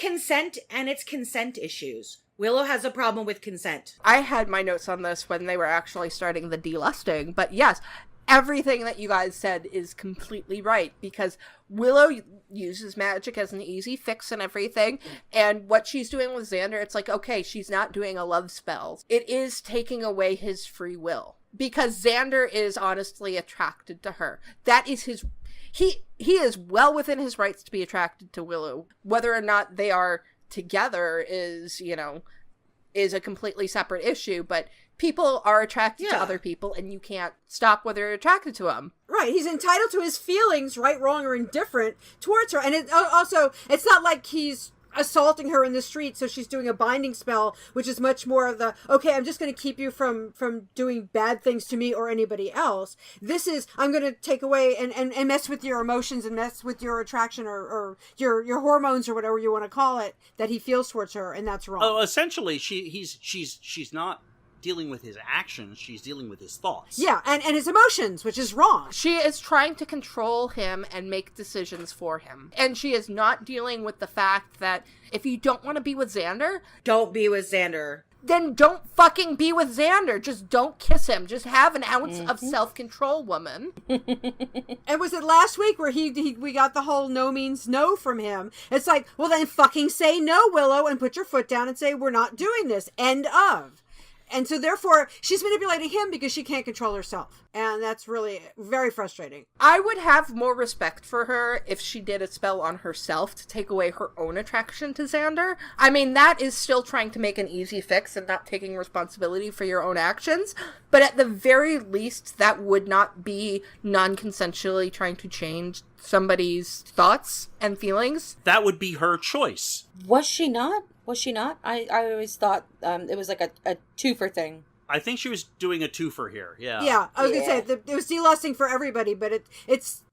consent issues. Willow has a problem with consent. I had my notes on this when they were actually starting the delusting, but yes, everything that you guys said is completely right, because Willow uses magic as an easy fix and everything, and what she's doing with Xander, it's like, okay, she's not doing a love spell. It is taking away his free will, because Xander is honestly attracted to her. That is his... He is well within his rights to be attracted to Willow. Whether or not they are together is a completely separate issue, but people are attracted to other people, and you can't stop whether you're attracted to them. Right, he's entitled to his feelings, right, wrong, or indifferent towards her. And it's not like he's assaulting her in the street, so she's doing a binding spell, which is much more of the, okay, I'm just going to keep you from doing bad things to me or anybody else. This is, I'm going to take away and mess with your emotions and mess with your attraction or your hormones or whatever you want to call it that he feels towards her, and that's wrong. Oh, essentially, she's not dealing with his actions, she's dealing with his thoughts. Yeah, and his emotions, which is wrong. She is trying to control him and make decisions for him. And she is not dealing with the fact that if you don't want to be with Xander... Don't be with Xander. Then don't fucking be with Xander. Just don't kiss him. Just have an ounce of self-control, woman. And was it last week where we got the whole no means no from him? It's like, well then fucking say no, Willow, and put your foot down and say, we're not doing this. End of. And so therefore, she's manipulating him because she can't control herself. And that's really very frustrating. I would have more respect for her if she did a spell on herself to take away her own attraction to Xander. I mean, that is still trying to make an easy fix and not taking responsibility for your own actions. But at the very least, that would not be non-consensually trying to change somebody's thoughts and feelings. That would be her choice. Was she not? I always thought it was like a twofer thing. I think she was doing a twofer here, yeah. Yeah, I was going to say, it was delusting for everybody, but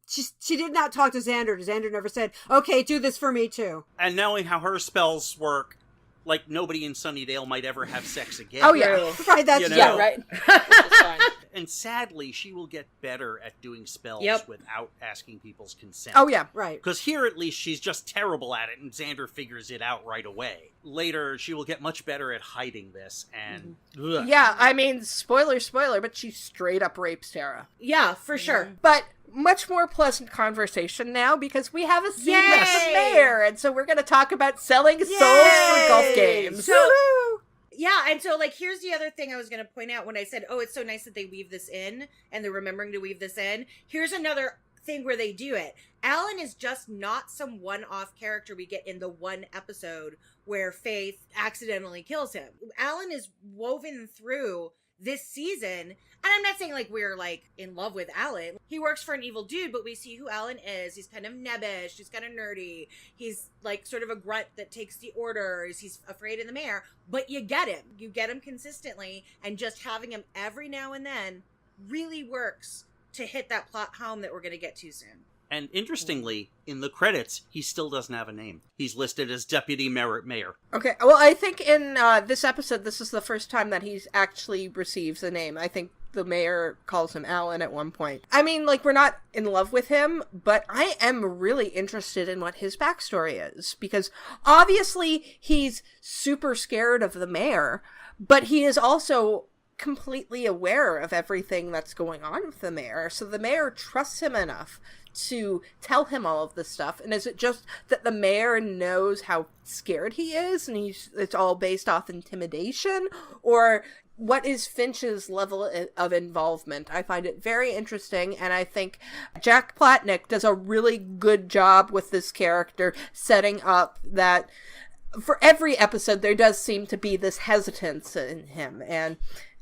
she did not talk to Xander. Xander never said, okay, do this for me too. And knowing how her spells work, like nobody in Sunnydale might ever have sex again. Oh, yeah. Right, that's Yeah, right. That's fine. And sadly, she will get better at doing spells without asking people's consent. Oh, yeah. Right. Because here, at least, she's just terrible at it, and Xander figures it out right away. Later, she will get much better at hiding this, and... Ugh. Yeah, I mean, spoiler, but she straight up rapes Tara. Yeah, for sure. But much more pleasant conversation now, because we have a scene with the mayor, and so we're going to talk about selling souls for golf games. So... Yeah, and so, here's the other thing I was going to point out when I said, oh, it's so nice that they weave this in, and they're remembering to weave this in. Here's another thing where they do it. Alan is just not some one-off character we get in the one episode where Faith accidentally kills him. Alan is woven through this season, and I'm not saying we're in love with Alan. He works for an evil dude, but we see who Alan is. He's kind of nebbish, he's kind of nerdy, he's sort of a grunt that takes the orders, he's afraid of the mayor, but you get him consistently, and just having him every now and then really works to hit that plot home that we're going to get to soon. And interestingly, in the credits, he still doesn't have a name. He's listed as Deputy Mayor. Okay, well, I think in this episode, this is the first time that he's actually receives a name. I think the mayor calls him Alan at one point. I mean, we're not in love with him, but I am really interested in what his backstory is. Because obviously, he's super scared of the mayor, but he is also completely aware of everything that's going on with the mayor. So the mayor trusts him enough to tell him all of this stuff. And is it just that the mayor knows how scared he is and it's all based off intimidation? Or what is Finch's level of involvement? I find it very interesting, and I think Jack Plotnick does a really good job with this character, setting up that for every episode there does seem to be this hesitance in him, and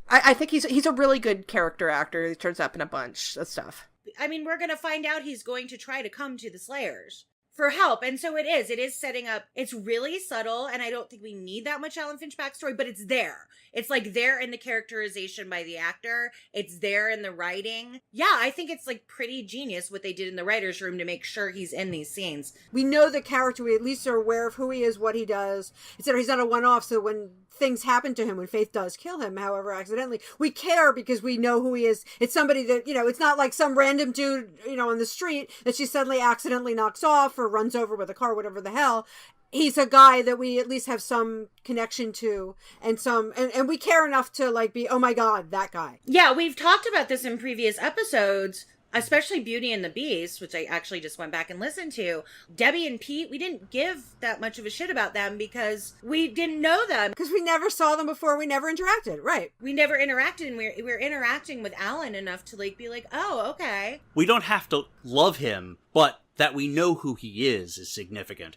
I think he's a really good character actor. He turns up in a bunch of stuff. I mean, we're going to find out he's going to try to come to the Slayers for help. And so it is setting up, it's really subtle, and I don't think we need that much Alan Finch backstory, but it's there. It's like there in the characterization by the actor. It's there in the writing. Yeah, I think it's like pretty genius what they did in the writer's room to make sure he's in these scenes. We know the character, we at least are aware of who he is, what he does, etc. He's not a one-off, so when things happen to him, when Faith does kill him, however accidentally, we care because we know who he is. It's somebody that, you know, it's not like some random dude, you know, on the street that she suddenly accidentally knocks off or runs over with a car, whatever the hell. He's a guy that we at least have some connection to, and and we care enough to like be, oh my God, that guy. Yeah, we've talked about this in previous episodes, especially Beauty and the Beast, which I actually just went back and listened to. Debbie and Pete, we didn't give that much of a shit about them because we didn't know them. Because we never saw them before, we never interacted, right? We never interacted, and we're interacting with Alan enough to like be like, oh, okay. We don't have to love him, but that we know who he is significant.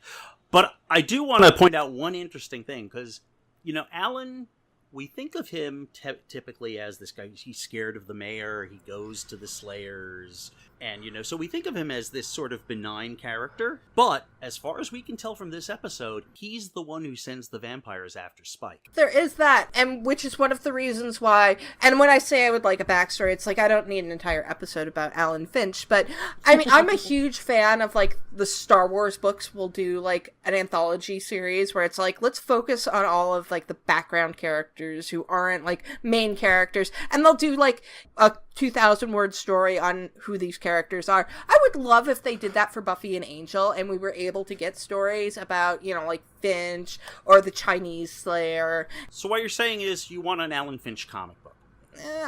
But I do want to point out one interesting thing, because, you know, Alan, we think of him typically as this guy, he's scared of the mayor, he goes to the Slayers, and, you know, so we think of him as this sort of benign character. But, as far as we can tell from this episode, he's the one who sends the vampires after Spike. There is that, and which is one of the reasons why, and when I say I would like a backstory, it's like I don't need an entire episode about Alan Finch, but, I mean, I'm a huge fan of, like, the Star Wars books will do, like, an anthology series where it's like, let's focus on all of, like, the background characters who aren't, like, main characters, and they'll do, like, a 2,000-word story on who these characters are. I would love if they did that for Buffy and Angel, and we were able to get stories about, you know, like Finch or the Chinese Slayer. So what you're saying is you want an Alan Finch comic book?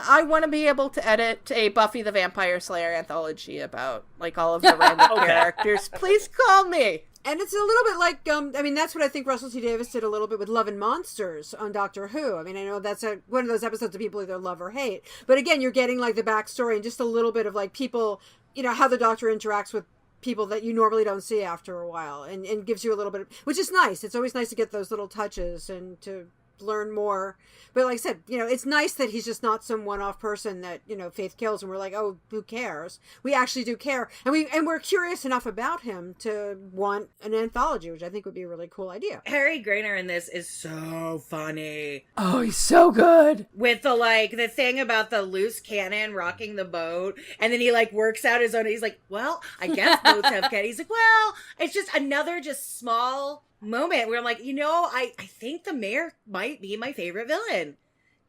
I want to be able to edit a Buffy the Vampire Slayer anthology about, like, all of the random characters. Please call me! And it's a little bit like, I mean, that's what I think Russell T. Davies did a little bit with Love and Monsters on Doctor Who. I mean, I know that's one of those episodes that people either love or hate. But again, you're getting, like, the backstory and just a little bit of, like, people, you know, how the Doctor interacts with people that you normally don't see after a while. And gives you a little bit of, which is nice. It's always nice to get those little touches and to learn more. But like I said, you know, it's nice that he's just not some one-off person that, you know, Faith kills and we're like, oh, who cares? We actually do care. And we're curious enough about him to want an anthology, which I think would be a really cool idea. Harry Grainer in this is so funny. Oh, he's so good. With the, like, the thing about the loose cannon rocking the boat, and then he, like, works out his own, he's like, well, I guess boats have cannons. He's like, well, it's just another just small moment where I'm like, you know, I think the mayor might be my favorite villain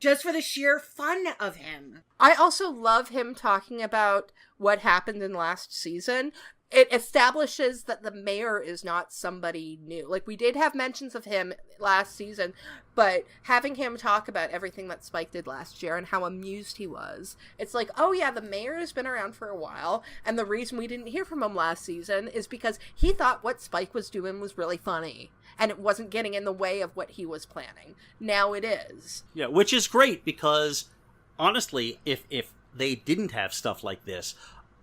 just for the sheer fun of him. I also love him talking about what happened in last season. It establishes that the mayor is not somebody new. Like, we did have mentions of him last season, but having him talk about everything that Spike did last year and how amused he was, it's like, oh yeah, the mayor has been around for a while, and the reason we didn't hear from him last season is because he thought what Spike was doing was really funny, and it wasn't getting in the way of what he was planning. Now it is. Yeah, which is great, because, honestly, if they didn't have stuff like this,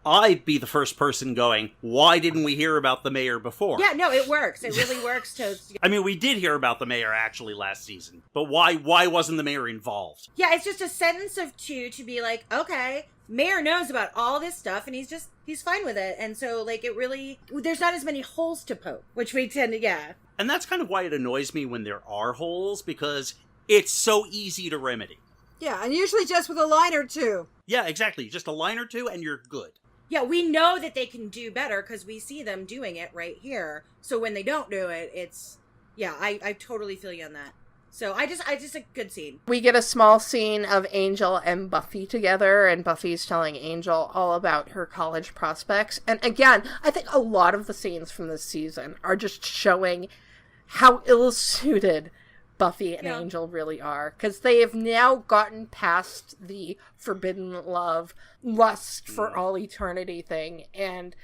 I'd be the first person going, why didn't we hear about the mayor before? Yeah, no, it works. It really works to... I mean, we did hear about the mayor actually last season, but why wasn't the mayor involved? Yeah, it's just a sentence of two to be like, okay, mayor knows about all this stuff and he's fine with it. And so, like, it really, there's not as many holes to poke, which we tend to, yeah. And that's kind of why it annoys me when there are holes, because it's so easy to remedy. Yeah, and usually just with a line or two. Yeah, exactly. Just a line or two and you're good. Yeah, we know that they can do better because we see them doing it right here. So when they don't do it, it's, yeah, I totally feel you on that. So I just a good scene. We get a small scene of Angel and Buffy together, and Buffy's telling Angel all about her college prospects. And again, I think a lot of the scenes from this season are just showing how ill-suited Buffy and Angel really are, because they have now gotten past the forbidden love, lust for all eternity thing, and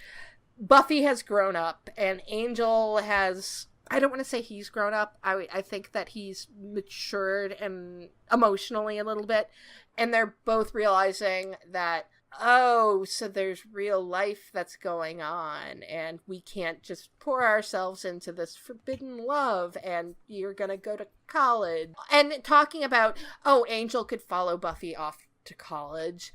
Buffy has grown up, and Angel has, I don't want to say he's grown up, I think that he's matured and emotionally a little bit, and they're both realizing that, oh, so there's real life that's going on, and we can't just pour ourselves into this forbidden love, and you're gonna go to college. And talking about, oh, Angel could follow Buffy off to college,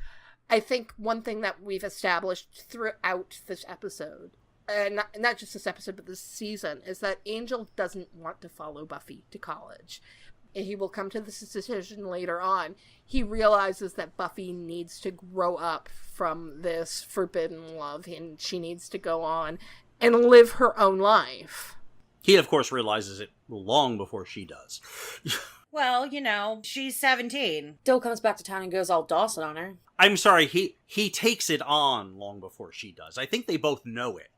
I think one thing that we've established throughout this episode not just this episode, but this season, is that Angel doesn't want to follow Buffy to college. He will come to this decision later on. He realizes that Buffy needs to grow up from this forbidden love, and she needs to go on and live her own life. He, of course, realizes it long before she does. Well, she's 17. Still comes back to town and goes all Dawson on her. I'm sorry, he takes it on long before she does. I think they both know it,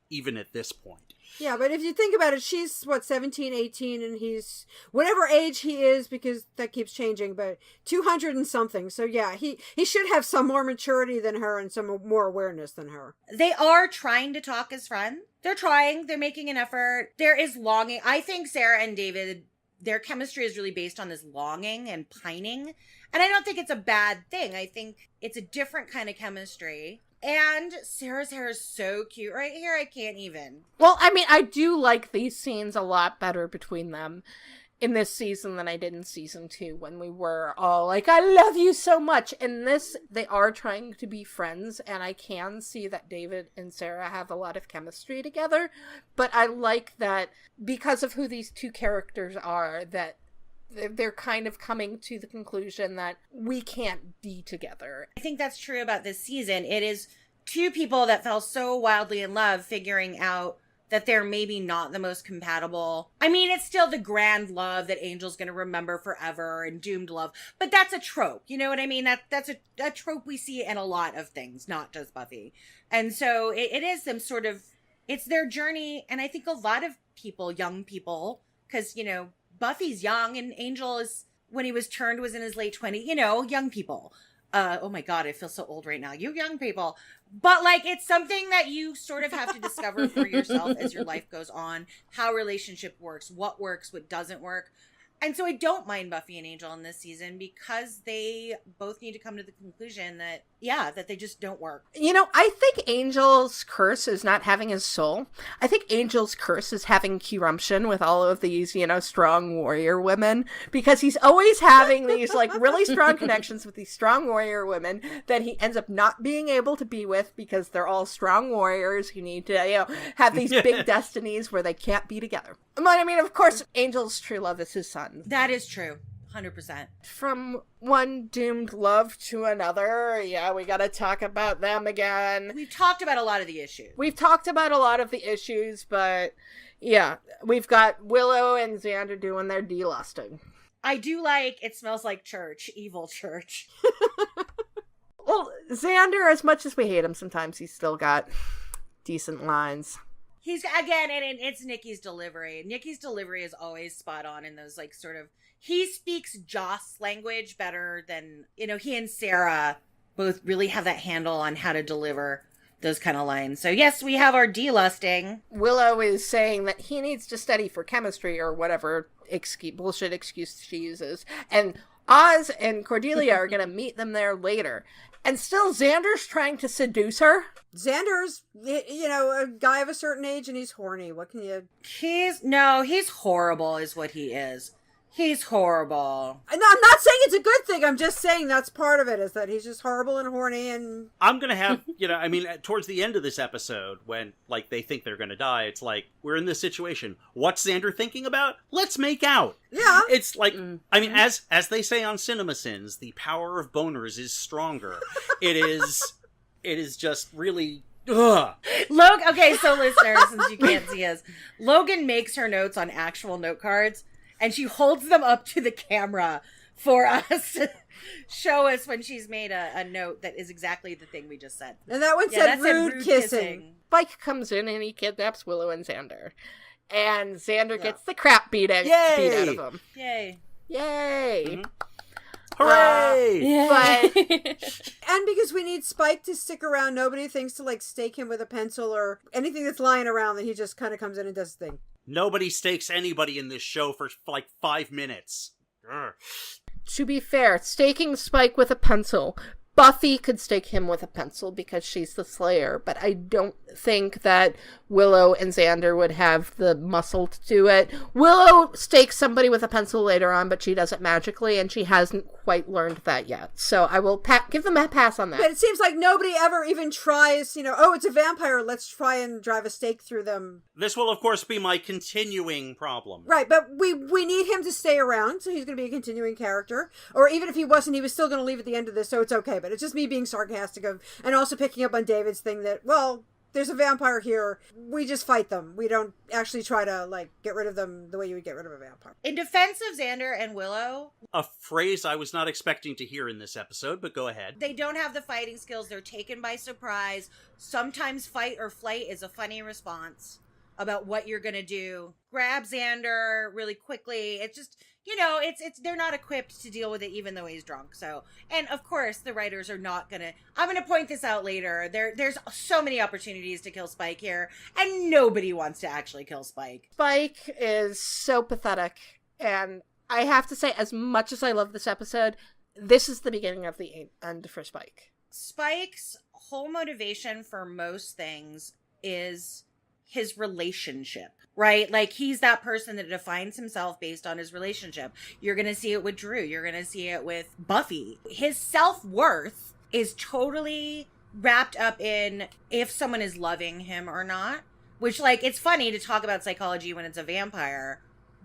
even at this point. Yeah, but if you think about it, she's, 17, 18, and he's whatever age he is, because that keeps changing, but 200 and something. So yeah, he should have some more maturity than her and some more awareness than her. They are trying to talk as friends. They're trying. They're making an effort. There is longing. I think Sarah and David, their chemistry is really based on this longing and pining. And I don't think it's a bad thing. I think it's a different kind of chemistry. And Sarah's hair is so cute right here. I can't even. Well, I mean, I do like these scenes a lot better between them in this season than I did in season 2, when we were all like, I love you so much. In this, they are trying to be friends, and I can see that David and Sarah have a lot of chemistry together. But I like that because of who these two characters are, that they're kind of coming to the conclusion that we can't be together. I think that's true about this season. It is two people that fell so wildly in love figuring out that they're maybe not the most compatible. I mean, it's still the grand love that Angel's going to remember forever and doomed love, but that's a trope. You know what I mean? That's a trope we see in a lot of things, not just Buffy. And so it is them sort of, it's their journey. And I think a lot of people, young people, because, Buffy's young and Angel is, when he was turned, was in his late 20s, young people. Oh my God, I feel so old right now. You young people. But it's something that you sort of have to discover for yourself as your life goes on, how relationship works, what doesn't work. And so I don't mind Buffy and Angel in this season because they both need to come to the conclusion that, that they just don't work. I think Angel's curse is not having his soul. I think Angel's curse is having Currumption with all of these, strong warrior women, because he's always having these, really strong connections with these strong warrior women that he ends up not being able to be with because they're all strong warriors who need to, have these big destinies where they can't be together. But I mean, of course, Angel's true love is his son. That is true. 100%. From one doomed love to another, we gotta talk about them again. We've talked about a lot of the issues. But we've got Willow and Xander doing their delusting. I do like It Smells Like Church, Evil Church. Well, Xander, as much as we hate him, sometimes he's still got decent lines. He's, again, and it's Nikki's delivery. Nikki's delivery is always spot on in those, he speaks Joss language better than, he and Sarah both really have that handle on how to deliver those kind of lines. So, yes, we have our delusting. Willow is saying that he needs to study for chemistry or whatever bullshit excuse she uses. And Oz and Cordelia are going to meet them there later. And still, Xander's trying to seduce her. Xander's, a guy of a certain age, and he's horny. What can you... He's horrible is what he is. He's horrible. No, I'm not saying it's a good thing. I'm just saying that's part of it, is that he's just horrible and horny and... I'm going to have, towards the end of this episode, when, they think they're going to die, it's we're in this situation. What's Xander thinking about? Let's make out. Yeah. It's as they say on CinemaSins, the power of boners is stronger. It is just really... Ugh. Logan, okay, so listeners, since you can't see us, Logan makes her notes on actual note cards, and she holds them up to the camera for us to show us when she's made a note that is exactly the thing we just said. And that one said rude kissing. Spike comes in and he kidnaps Willow and Xander. And Xander gets the crap beat out of him. Yay. Yay. Mm-hmm. Hooray! And because we need Spike to stick around, nobody thinks to stake him with a pencil or anything that's lying around, that he just kind of comes in and does his thing. Nobody stakes anybody in this show for 5 minutes. Urgh. To be fair, staking Spike with a pencil Buffy could stick him with a pencil because she's the Slayer, but I don't think that Willow and Xander would have the muscle to do it. Willow stakes somebody with a pencil later on, but she does it magically, and she hasn't quite learned that yet. So I will give them a pass on that. But it seems like nobody ever even tries, oh, it's a vampire, let's try and drive a stake through them. This will, of course, be my continuing problem. Right, but we need him to stay around, so he's going to be a continuing character. Or even if he wasn't, he was still going to leave at the end of this, so it's okay. But it's just me being sarcastic and also picking up on David's thing that, well, there's a vampire here. We just fight them. We don't actually try to, get rid of them the way you would get rid of a vampire. In defense of Xander and Willow, a phrase I was not expecting to hear in this episode, but go ahead. They don't have the fighting skills. They're taken by surprise. Sometimes fight or flight is a funny response about what you're going to do. Grab Xander really quickly. It's just, they're not equipped to deal with it even though he's drunk. So, and of course the writers are not going to, I'm going to point this out later. There's so many opportunities to kill Spike here and nobody wants to actually kill Spike. Spike is so pathetic, and I have to say, as much as I love this episode, this is the beginning of the end for Spike. Spike's whole motivation for most things is his relationship, right? Like, he's that person that defines himself based on his relationship. You're going to see it with Drew. You're going to see it with Buffy. His self-worth is totally wrapped up in if someone is loving him or not, which, it's funny to talk about psychology when it's a vampire,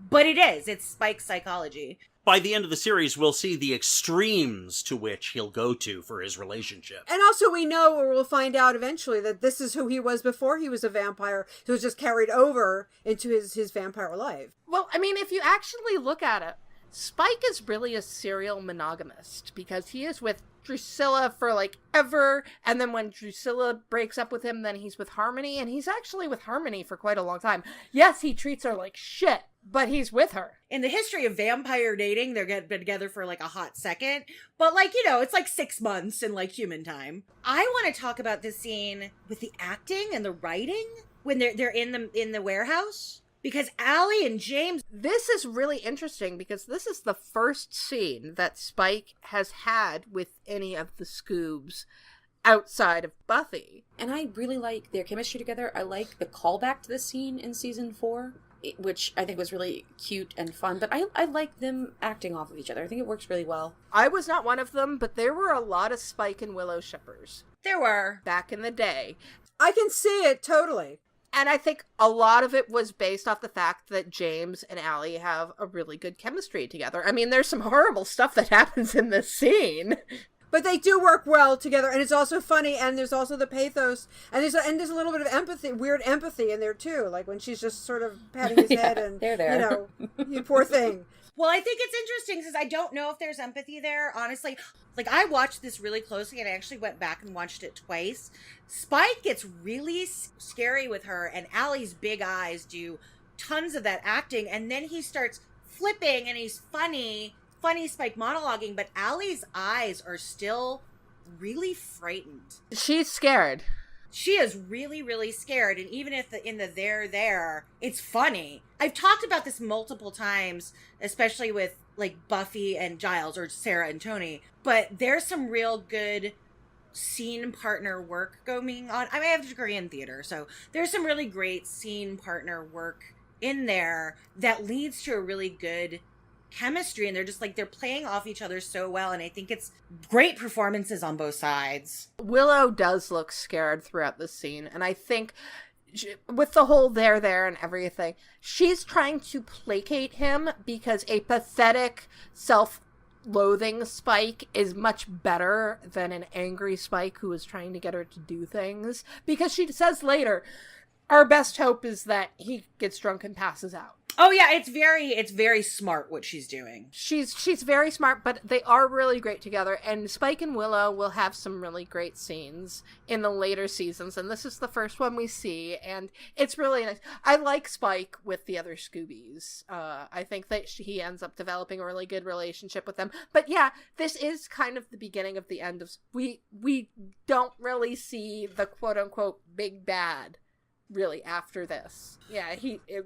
but it is. It's Spike's psychology. By the end of the series, we'll see the extremes to which he'll go to for his relationship. And also we know, or we'll find out eventually, that this is who he was before he was a vampire, who was just carried over into his vampire life. Well, I mean, if you actually look at it, Spike is really a serial monogamist because he is with Drusilla for ever, and then when Drusilla breaks up with him, then he's with Harmony, and he's actually with Harmony for quite a long time. Yes, he treats her like shit, but he's with her. In the history of vampire dating, they're been together for a hot second, but it's 6 months in human time. I want to talk about this scene with the acting and the writing when they're in the warehouse. Because Allie and James... This is really interesting because this is the first scene that Spike has had with any of the Scoobs outside of Buffy. And I really like their chemistry together. I like the callback to this scene in season 4, which I think was really cute and fun. But I like them acting off of each other. I think it works really well. I was not one of them, but there were a lot of Spike and Willow shippers. There were. Back in the day. I can see it, totally. And I think a lot of it was based off the fact that James and Allie have a really good chemistry together. I mean, there's some horrible stuff that happens in this scene. But they do work well together, and it's also funny, and there's also the pathos, and there's a little bit of empathy, weird empathy in there, too. When she's just sort of patting his head and, there. You poor thing. Well, I think it's interesting since I don't know if there's empathy there, honestly. I watched this really closely and I actually went back and watched it twice. Spike gets really scary with her and Allie's big eyes do tons of that acting. And then he starts flipping and he's funny Spike monologuing, but Allie's eyes are still really frightened. She's scared. She is really, really scared. And even if in the there, it's funny. I've talked about this multiple times, especially with Buffy and Giles or Sarah and Tony. But there's some real good scene partner work going on. I have a degree in theater, so there's some really great scene partner work in there that leads to a really good chemistry. And they're just they're playing off each other so well. And I think it's great performances on both sides. Willow does look scared throughout this scene. And I think with the whole there and everything, she's trying to placate him because a pathetic self-loathing Spike is much better than an angry Spike who is trying to get her to do things. Because she says later, our best hope is that he gets drunk and passes out. Oh yeah, it's very smart what she's doing. She's very smart, but they are really great together, and Spike and Willow will have some really great scenes in the later seasons, and this is the first one we see, and it's really nice. I like Spike with the other Scoobies. I think that he ends up developing a really good relationship with them. But yeah, this is kind of the beginning of the end of... We don't really see the quote-unquote big bad really after this. Yeah,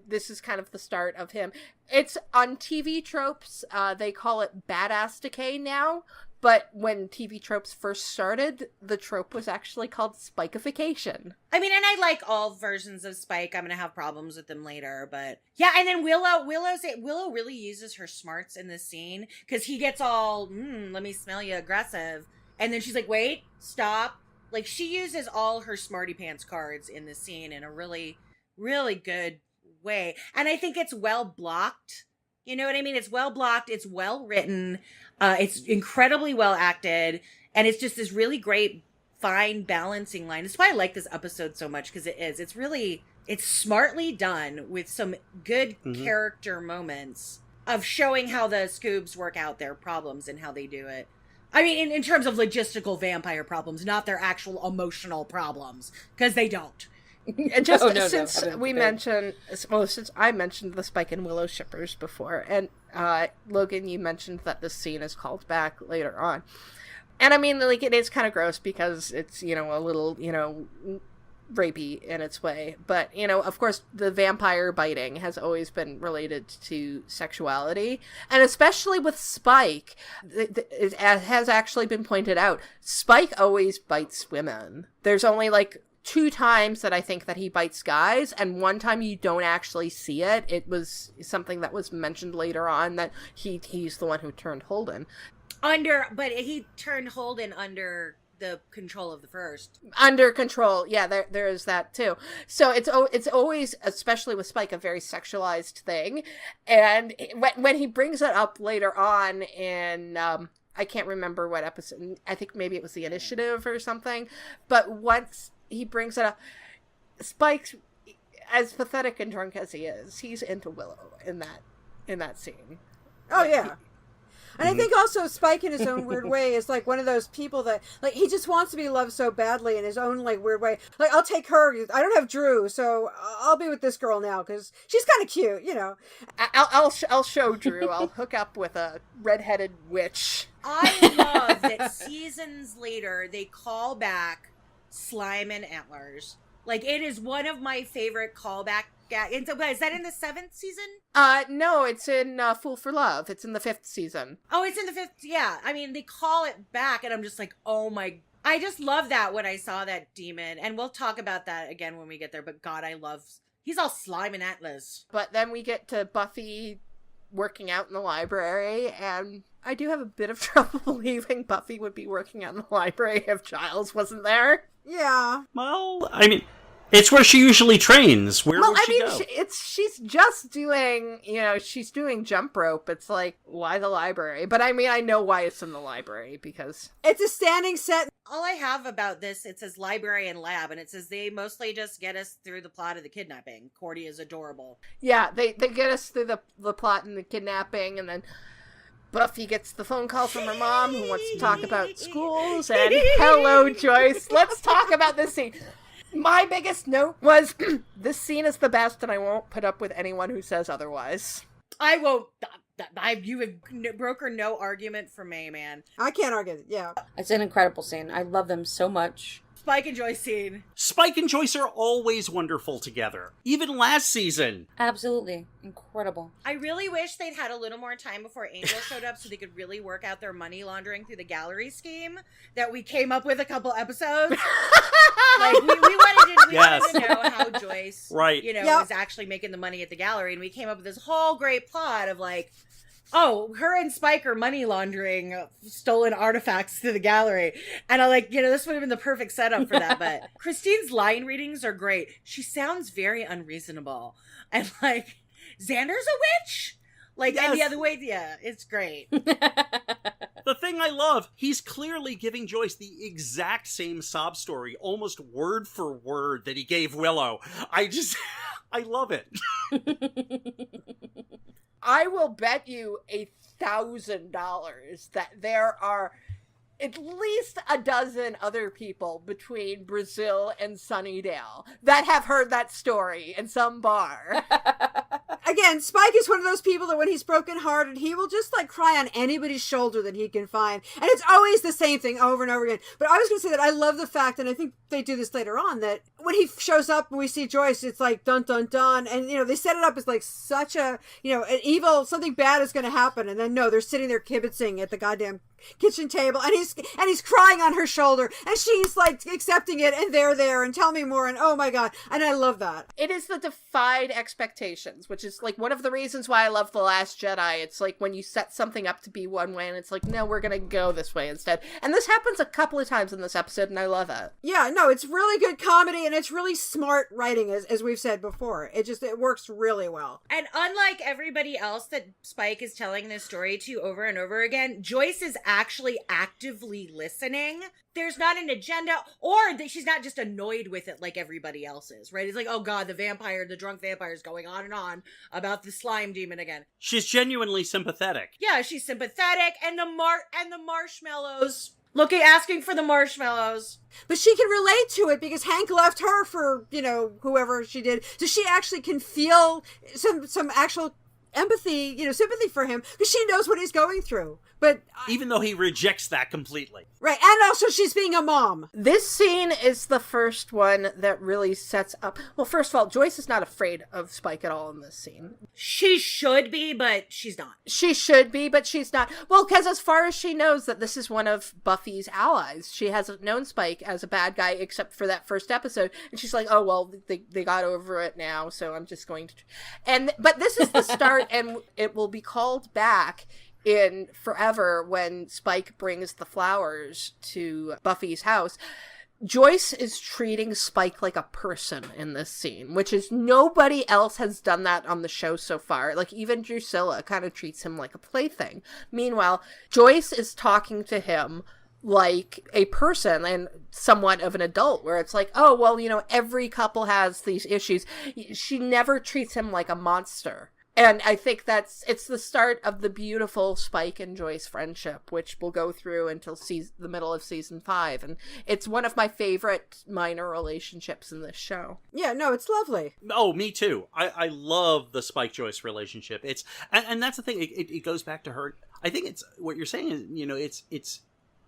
this is kind of the start of him. It's on TV tropes, they call it badass decay now, But when TV tropes first started, the trope was actually called Spikeification. I mean, and I like all versions of Spike. I'm gonna have problems with them later, but yeah. And then Willow really uses her smarts in this scene because he gets all, let me smell you, aggressive, and then she's like, wait, stop. Like, she uses all her smarty pants cards in this scene in a really, really good way, and I think it's well blocked. You know what I mean? It's well blocked. It's well written. It's incredibly well acted. And it's just this really great, fine balancing line. That's why I like this episode so much, because it's smartly done with some good character moments of showing how the Scoobs work out their problems and how they do it. I mean, in terms of logistical vampire problems, not their actual emotional problems, because they don't. Just since I mentioned the Spike and Willow shippers before, and Logan, you mentioned that this scene is called back later on, and I mean, like, it is kind of gross because it's, you know, a little, you know, rapey in its way, but, you know, of course, the vampire biting has always been related to sexuality, and especially with Spike, it has actually been pointed out, Spike always bites women. There's only like 2 times that I think that he bites guys, and 1 time you don't actually see it. It was something that was mentioned later on that he's the one who turned Holden. But he turned Holden under the control of the first. Under control, yeah, there is that too. So it's always, especially with Spike, a very sexualized thing. And when he brings it up later on in, I can't remember what episode, I think maybe it was The Initiative or something, but once he brings it up, Spike's, as pathetic and drunk as he is, he's into Willow in that scene. Oh, yeah. And I think also Spike, in his own weird way, is like one of those people that, like, he just wants to be loved so badly in his own, like, weird way. Like, I'll take her. I don't have Drew, so I'll be with this girl now because she's kind of cute, you know. I'll show Drew. I'll hook up with a redheaded witch. I love that seasons later they call back Slime and Antlers. Like, it is one of my favorite callback. Is that in the 7th season? No, it's in Fool for Love. It's in the 5th season. Oh, it's in the 5th. Yeah, I mean, they call it back, and I'm just like, oh my. I just love that when I saw that demon, and we'll talk about that again when we get there. But God, he's all slime and Atlas. But then we get to Buffy working out in the library, and I do have a bit of trouble believing Buffy would be working out in the library if Giles wasn't there. Yeah. Well, I mean, it's where she usually trains. Where would she go? She's just doing, you know, she's doing jump rope. It's like, why the library? But I mean, I know why it's in the library, because it's a standing set. All I have about this, it says library and lab, and it says they mostly just get us through the plot of the kidnapping. Cordy is adorable. Yeah, they get us through the plot and the kidnapping, and then Buffy gets the phone call from her mom who wants to talk about schools, and hello, Joyce, let's talk about this scene. My biggest note was, this scene is the best, and I won't put up with anyone who says otherwise. I won't. You have brokered no argument for me, man. I can't argue. Yeah. It's an incredible scene. I love them so much. Spike and Joyce scene. Spike and Joyce are always wonderful together. Even last season. Absolutely. Incredible. I really wish they'd had a little more time before Angel showed up so they could really work out their money laundering through the gallery scheme that we came up with a couple episodes. Like, we wanted to know how Joyce, was actually making the money at the gallery, and we came up with this whole great plot of, like, oh, her and Spike are money laundering stolen artifacts to the gallery. And I'm like, this would have been the perfect setup for that. But Christine's line readings are great. She sounds very unreasonable. And like, Xander's a witch? Like, yes. And the other way, yeah, it's great. The thing I love, he's clearly giving Joyce the exact same sob story, almost word for word, that he gave Willow. I love it. I will bet you $1,000 that there are at least a dozen other people between Brazil and Sunnydale that have heard that story in some bar. Again, Spike is one of those people that when he's brokenhearted, he will just like cry on anybody's shoulder that he can find. And it's always the same thing over and over again. But I was going to say that I love the fact, and I think they do this later on, that when he shows up and we see Joyce, it's like dun dun dun. And, they set it up as like such a, an evil, something bad is going to happen. And then no, they're sitting there kibitzing at the goddamn kitchen table, and he's crying on her shoulder, and she's like accepting it, and they're there, and tell me more, and oh my god, and I love that. It is the defied expectations, which is like one of the reasons why I love The Last Jedi. It's like when you set something up to be one way, and it's like, no, we're gonna go this way instead. And this happens a couple of times in this episode, and I love it. Yeah, no, it's really good comedy, and it's really smart writing, as we've said before. It works really well. And unlike everybody else that Spike is telling this story to over and over again, Joyce is actually actively listening. There's not an agenda, or that she's not just annoyed with it like everybody else is, right? It's like, oh god, the drunk vampire is going on and on about the slime demon again. She's genuinely sympathetic. Yeah, she's sympathetic, and the marshmallows. Asking for the marshmallows. But she can relate to it because Hank left her for, whoever she did. So she actually can feel some actual empathy, sympathy for him, because she knows what he's going through. But even though he rejects that completely. Right, and also she's being a mom. This scene is the first one that really sets up... Well, first of all, Joyce is not afraid of Spike at all in this scene. She should be, but she's not. She should be, but she's not. Well, because as far as she knows that this is one of Buffy's allies, she hasn't known Spike as a bad guy except for that first episode. And she's like, oh, well, they got over it now, so I'm just going to... But this is the start, and it will be called back in forever when Spike brings the flowers to Buffy's house. Joyce is treating Spike like a person in this scene, which is nobody else has done that on the show so far. Like, even Drusilla kind of treats him like a plaything. Meanwhile, Joyce is talking to him like a person and somewhat of an adult, where it's like, oh, well, every couple has these issues. She never treats him like a monster. And I think it's the start of the beautiful Spike and Joyce friendship, which will go through until the middle of season 5. And it's one of my favorite minor relationships in this show. Yeah, no, it's lovely. Oh, me too. I love the Spike-Joyce relationship. And that's the thing. It goes back to her. I think it's what you're saying is, it's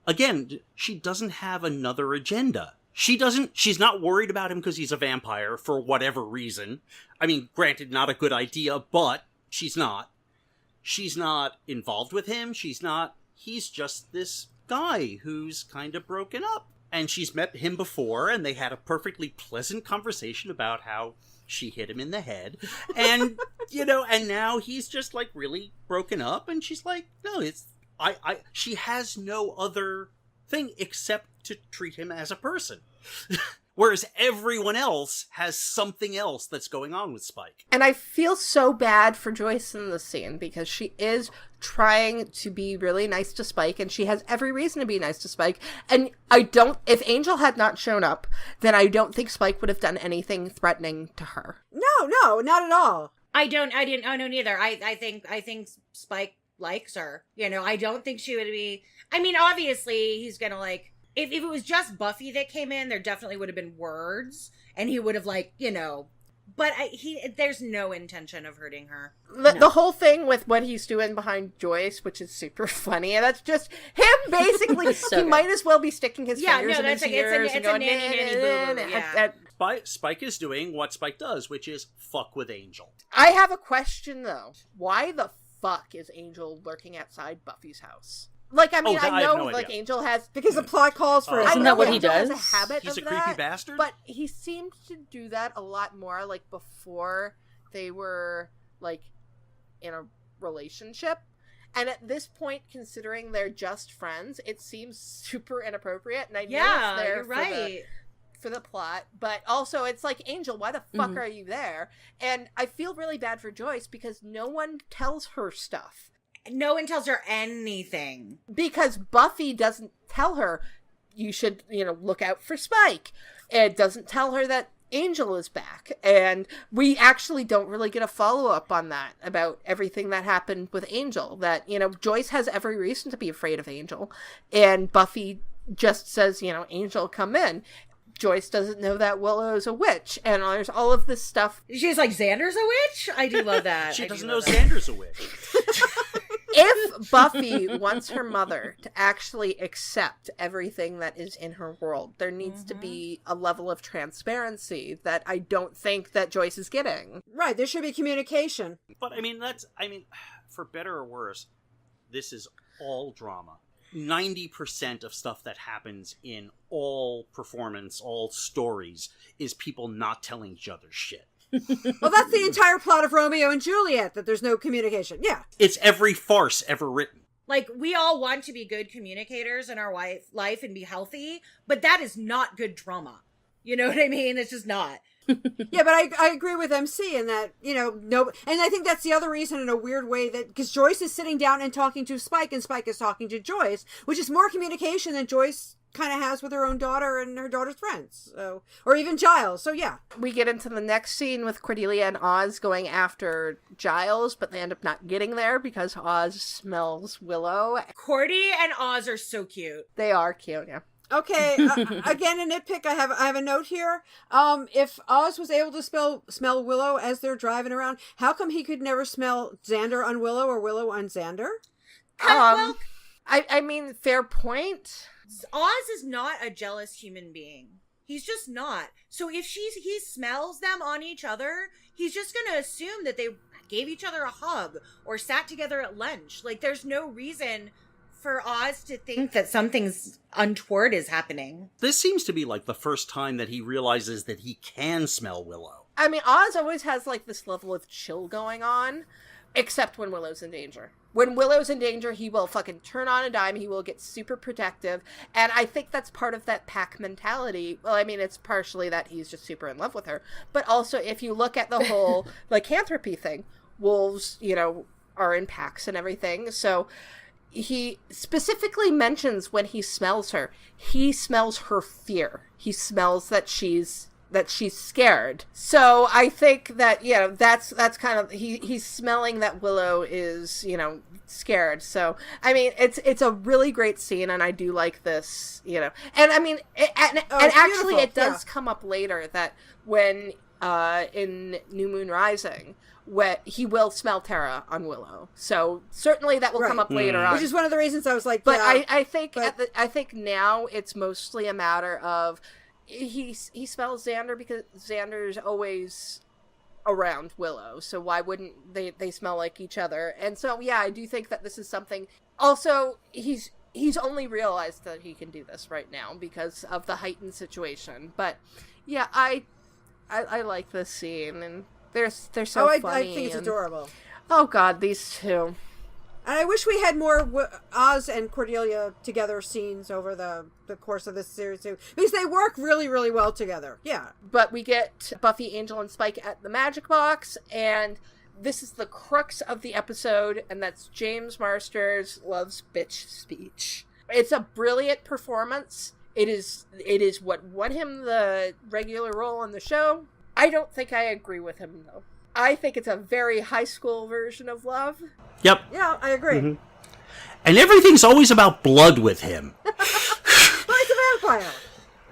again, she doesn't have another agenda. She's not worried about him because he's a vampire for whatever reason. I mean, granted, not a good idea, but she's not. She's not involved with him. He's just this guy who's kind of broken up. And she's met him before, and they had a perfectly pleasant conversation about how she hit him in the head. And, and now he's just like really broken up, and she's like, no, she has no other thing except to treat him as a person. Whereas everyone else has something else that's going on with Spike. And I feel so bad for Joyce in this scene, because she is trying to be really nice to Spike, and she has every reason to be nice to Spike. And if Angel had not shown up, then I don't think Spike would have done anything threatening to her. No, not at all. I don't either. I think Spike likes her. I don't think she would be... I mean, obviously, he's gonna if it was just Buffy that came in, there definitely would have been words, and he would have but there's no intention of hurting her. The whole thing with what he's doing behind Joyce, which is super funny, and that's just him basically. He might as well be sticking his fingers in his ears and going, nanny boo-boo. Spike is doing what Spike does, which is fuck with Angel. I have a question though. Why the fuck is Angel lurking outside Buffy's house? I know Angel has... Because the plot calls for it. Isn't that what he does? Has a habit He's of a creepy bastard? But he seemed to do that a lot more, before they were, in a relationship. And at this point, considering they're just friends, it seems super inappropriate. And I know it's there you're right. For the plot, but also it's like, Angel, why the fuck are you there? And I feel really bad for Joyce because no one tells her stuff. No one tells her anything. Because Buffy doesn't tell her, you should, look out for Spike. It doesn't tell her that Angel is back. And we actually don't really get a follow-up on that, about everything that happened with Angel. That, Joyce has every reason to be afraid of Angel. And Buffy just says, Angel, come in. Joyce doesn't know that Willow's a witch, and there's all of this stuff. She's like, Xander's a witch? I do love that. She doesn't know Xander's a witch. If Buffy wants her mother to actually accept everything that is in her world, there needs to be a level of transparency that I don't think that Joyce is getting. Right, there should be communication. But, for better or worse, this is all drama. 90% of stuff that happens in all performance, all stories, is people not telling each other shit. Well, that's the entire plot of Romeo and Juliet, that there's no communication. Yeah. It's every farce ever written. Like, we all want to be good communicators in our life and be healthy, but that is not good drama. You know what I mean? It's just not. Yeah, but I agree with MC in that, no, and I think that's the other reason in a weird way that, because Joyce is sitting down and talking to Spike, and Spike is talking to Joyce, which is more communication than Joyce kind of has with her own daughter and her daughter's friends, so, or even Giles. So yeah, we get into the next scene with Cordelia and Oz going after Giles, but they end up not getting there because Oz smells Willow. Cordy and Oz are so cute. They are cute, yeah. Okay, again, a nitpick. I have a note here. If Oz was able to smell Willow as they're driving around, how come he could never smell Xander on Willow or Willow on Xander? I mean, fair point. Oz is not a jealous human being. He's just not. So if he smells them on each other, he's just going to assume that they gave each other a hug or sat together at lunch. Like, there's no reason for Oz to think that something's untoward is happening. This seems to be like the first time that he realizes that he can smell Willow. I mean, Oz always has like this level of chill going on, except when Willow's in danger. When Willow's in danger, he will fucking turn on a dime. He will get super protective. And I think that's part of that pack mentality. Well, I mean, it's partially that he's just super in love with her. But also, if you look at the whole lycanthropy thing, wolves, are in packs and everything. So he specifically mentions when he smells her, he smells her fear. He smells that she's scared. So I think that, that's kind of, he's smelling that Willow is, scared. So, I mean, it's a really great scene, and I do like this, and I mean, and actually it does come up later that when, in New Moon Rising, he will smell Tara on Willow. So certainly that will come up later on. Which is one of the reasons I was like, but I think now it's mostly a matter of, he smells Xander because Xander's always around Willow, so why wouldn't they smell like each other? And so yeah, I do think that this is something. Also, he's only realized that he can do this right now because of the heightened situation. But yeah, I like this scene, and they're so funny. I think it's adorable. Oh god, these two. And I wish we had more Oz and Cordelia together scenes over the course of this series too, because they work really, really well together. Yeah. But we get Buffy, Angel, and Spike at the Magic Box, and this is the crux of the episode, and that's James Marsters' Love's Bitch speech. It's a brilliant performance. It is what won him the regular role on the show. I don't think I agree with him, though. I think it's a very high school version of love. Yep. Yeah, I agree. Mm-hmm. And everything's always about blood with him. Well, he's a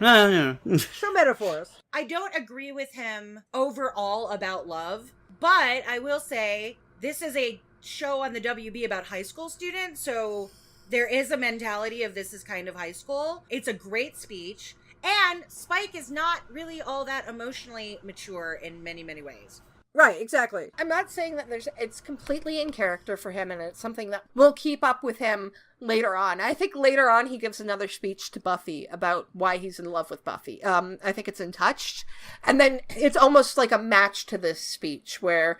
vampire. Show metaphors. I don't agree with him overall about love, but I will say this is a show on the WB about high school students, so there is a mentality of this is kind of high school. It's a great speech, and Spike is not really all that emotionally mature in many, many ways. Right, exactly. I'm not saying that it's completely in character for him, and it's something that will keep up with him later on. I think later on he gives another speech to Buffy about why he's in love with Buffy. I think it's in Touched. And then it's almost like a match to this speech, where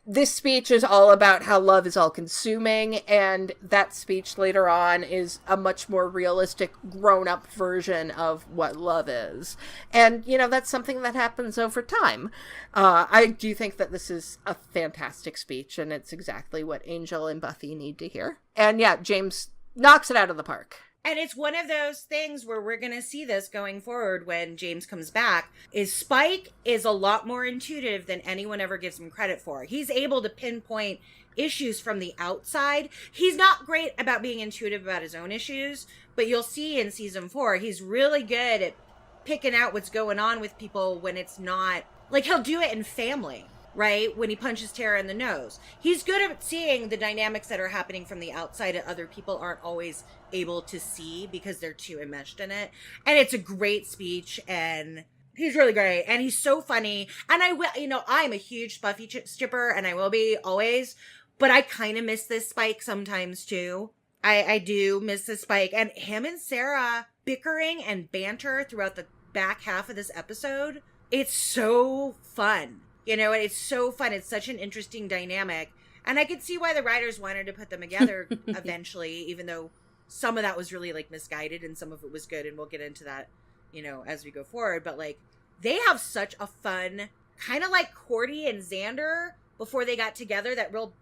this speech is all about how love is all-consuming, and that speech later on is a much more realistic, grown-up version of what love is. And, that's something that happens over time. I do think that this is a fantastic speech, and it's exactly what Angel and Buffy need to hear. And yeah, James knocks it out of the park. And it's one of those things where we're going to see this going forward when James comes back, is Spike is a lot more intuitive than anyone ever gives him credit for. He's able to pinpoint issues from the outside. He's not great about being intuitive about his own issues, but you'll see in season 4, he's really good at picking out what's going on with people when it's not, like he'll do it in Family, right? When he punches Tara in the nose. He's good at seeing the dynamics that are happening from the outside that other people aren't always able to see because they're too enmeshed in it. And it's a great speech, and he's really great, and he's so funny. And I'm a huge Buffy shipper, and I will be always, but I kind of miss this Spike sometimes too. I do miss the Spike. And him and Sarah bickering and banter throughout the back half of this episode. It's so fun. You know, it's so fun. It's such an interesting dynamic. And I could see why the writers wanted to put them together eventually, even though some of that was really, like, misguided and some of it was good. And we'll get into that, you know, as we go forward. But, like, they have such a fun, kind of like Cordy and Xander before they got together, that real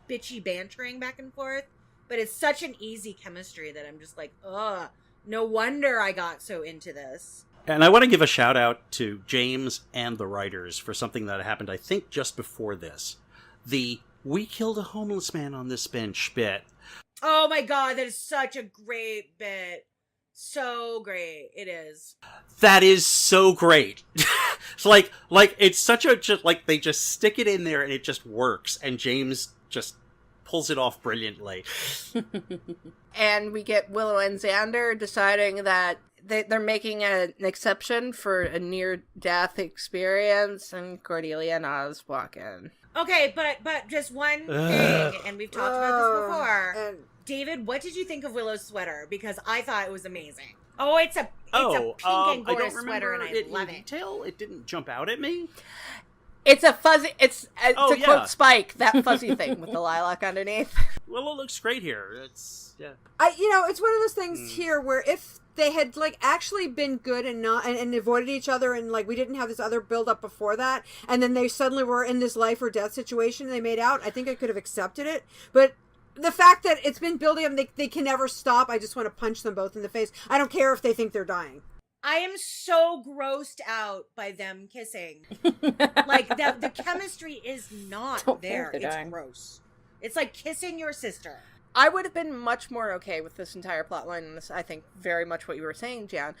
bitchy bantering back and forth. But it's such an easy chemistry that I'm just like, ugh, no wonder I got so into this. And I want to give a shout out to James and the writers for something that happened, I think, just before this. The "we killed a homeless man on this bench" bit. Oh my God, that is such a great bit. So great. It is. That is so great. It's like it's such a, just like, they just stick it in there and it just works. And James just pulls it off brilliantly. And we get Willow and Xander deciding that they're making an exception for a near-death experience, and Cordelia and Oz walk in. Okay, but just one thing, and we've talked about this before. And David, what did you think of Willow's sweater? Because I thought it was amazing. Oh, it's a pink and I gorgeous don't sweater, and remember I it love in it. detail. It didn't jump out at me. It's a fuzzy, to yeah. quote Spike, that fuzzy thing with the lilac underneath. Willow looks great here. It's, yeah. It's one of those things here where if they had, like, actually been good and not and avoided each other, and, like, we didn't have this other build up before that, and then they suddenly were in this life or death situation and they made out, I think I could have accepted it. But the fact that it's been building up, they can never stop, I just want to punch them both in the face. I don't care if they think they're dying. I am so grossed out by them kissing. Like, the chemistry is not there. It's dying. gross. It's like kissing your sister. I would have been much more okay with this entire plotline, and this, I think, very much what you were saying, Jan,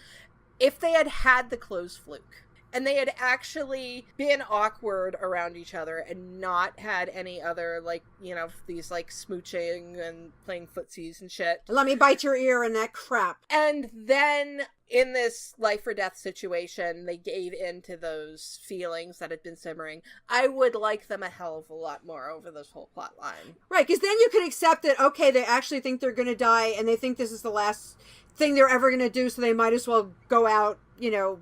if they had had the closed fluke. And they had actually been awkward around each other and not had any other, like, you know, these, like, smooching and playing footsies and shit. Let me bite your ear and that crap. And then in this life or death situation, they gave in to those feelings that had been simmering. I would like them a hell of a lot more over this whole plot line. Right, because then you could accept that, okay, they actually think they're going to die and they think this is the last thing they're ever going to do, so they might as well go out, you know,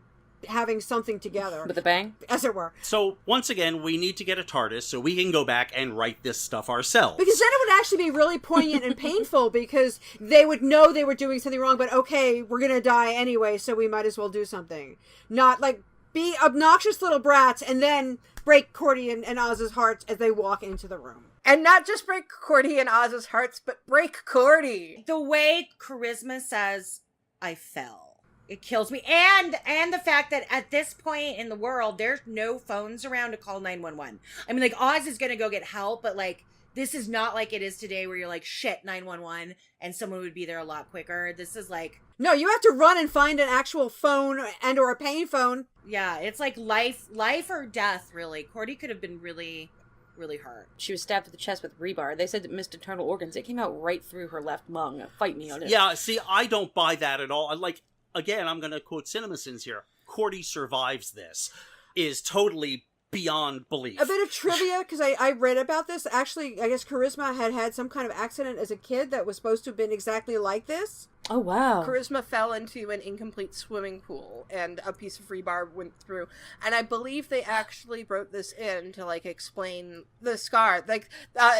having something together. With a bang? As it were. So, once again, we need to get a TARDIS so we can go back and write this stuff ourselves. Because then it would actually be really poignant and painful, because they would know they were doing something wrong, but okay, we're going to die anyway, so we might as well do something. Not, like, be obnoxious little brats and then break Cordy and Oz's hearts as they walk into the room. And not just break Cordy and Oz's hearts, but break Cordy. The way Charisma says, I fell. It kills me. And the fact that at this point in the world, there's no phones around to call 911. I mean, like, Oz is going to go get help, but, like, this is not like it is today where you're like, shit, 911, and someone would be there a lot quicker. This is like... No, you have to run and find an actual phone and or a paying phone. Yeah, it's like life or death, really. Cordy could have been really, really hurt. She was stabbed in the chest with rebar. They said that missed internal organs. It came out right through her left lung. Fight me on it. Yeah, see, I don't buy that at all. Like, again, I'm going to quote CinemaSins here. Cordy survives this. Is totally beyond belief. A bit of trivia, because I read about this. Actually, I guess Charisma had some kind of accident as a kid that was supposed to have been exactly like this. Oh, wow. Charisma fell into an incomplete swimming pool, and a piece of rebar went through. And I believe they actually wrote this in to, like, explain the scar. Like,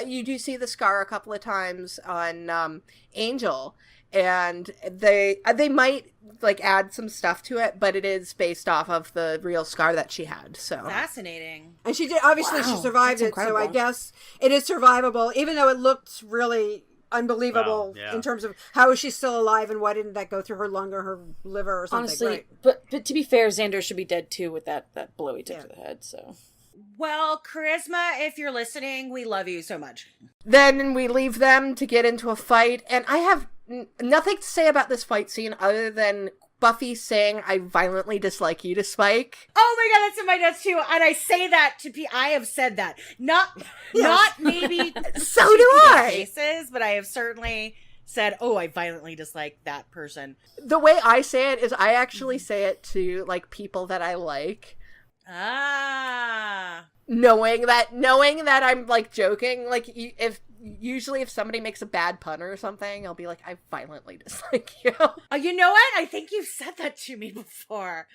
you do see the scar a couple of times on Angel, and they might, like, add some stuff to it, but it is based off of the real scar that she had. So Fascinating. And she did, obviously. Wow, she survived that's it, so I incredible. guess it is survivable, even though it looked really unbelievable. Wow, yeah. In terms of how is she still alive and why didn't that go through her lung or her liver or something. Honestly, right. but to be fair, Xander should be dead too with that blow he took to the head, so... Well, Charisma, if you're listening, we love you so much. then we leave them to get into a fight, and I have nothing to say about this fight scene other than Buffy saying, "I violently dislike you" to Spike. Oh my god, that's in my notes too. And I say that to I have said that. Not maybe So do I. faces, but I have certainly said, "Oh, I violently dislike that person." The way I say it is I actually say it to, like, people that I like. Ah. Knowing that I'm, like, joking, like, if usually if somebody makes a bad pun or something, I'll be like, I violently dislike you. Oh, you know what? I think you've said that to me before.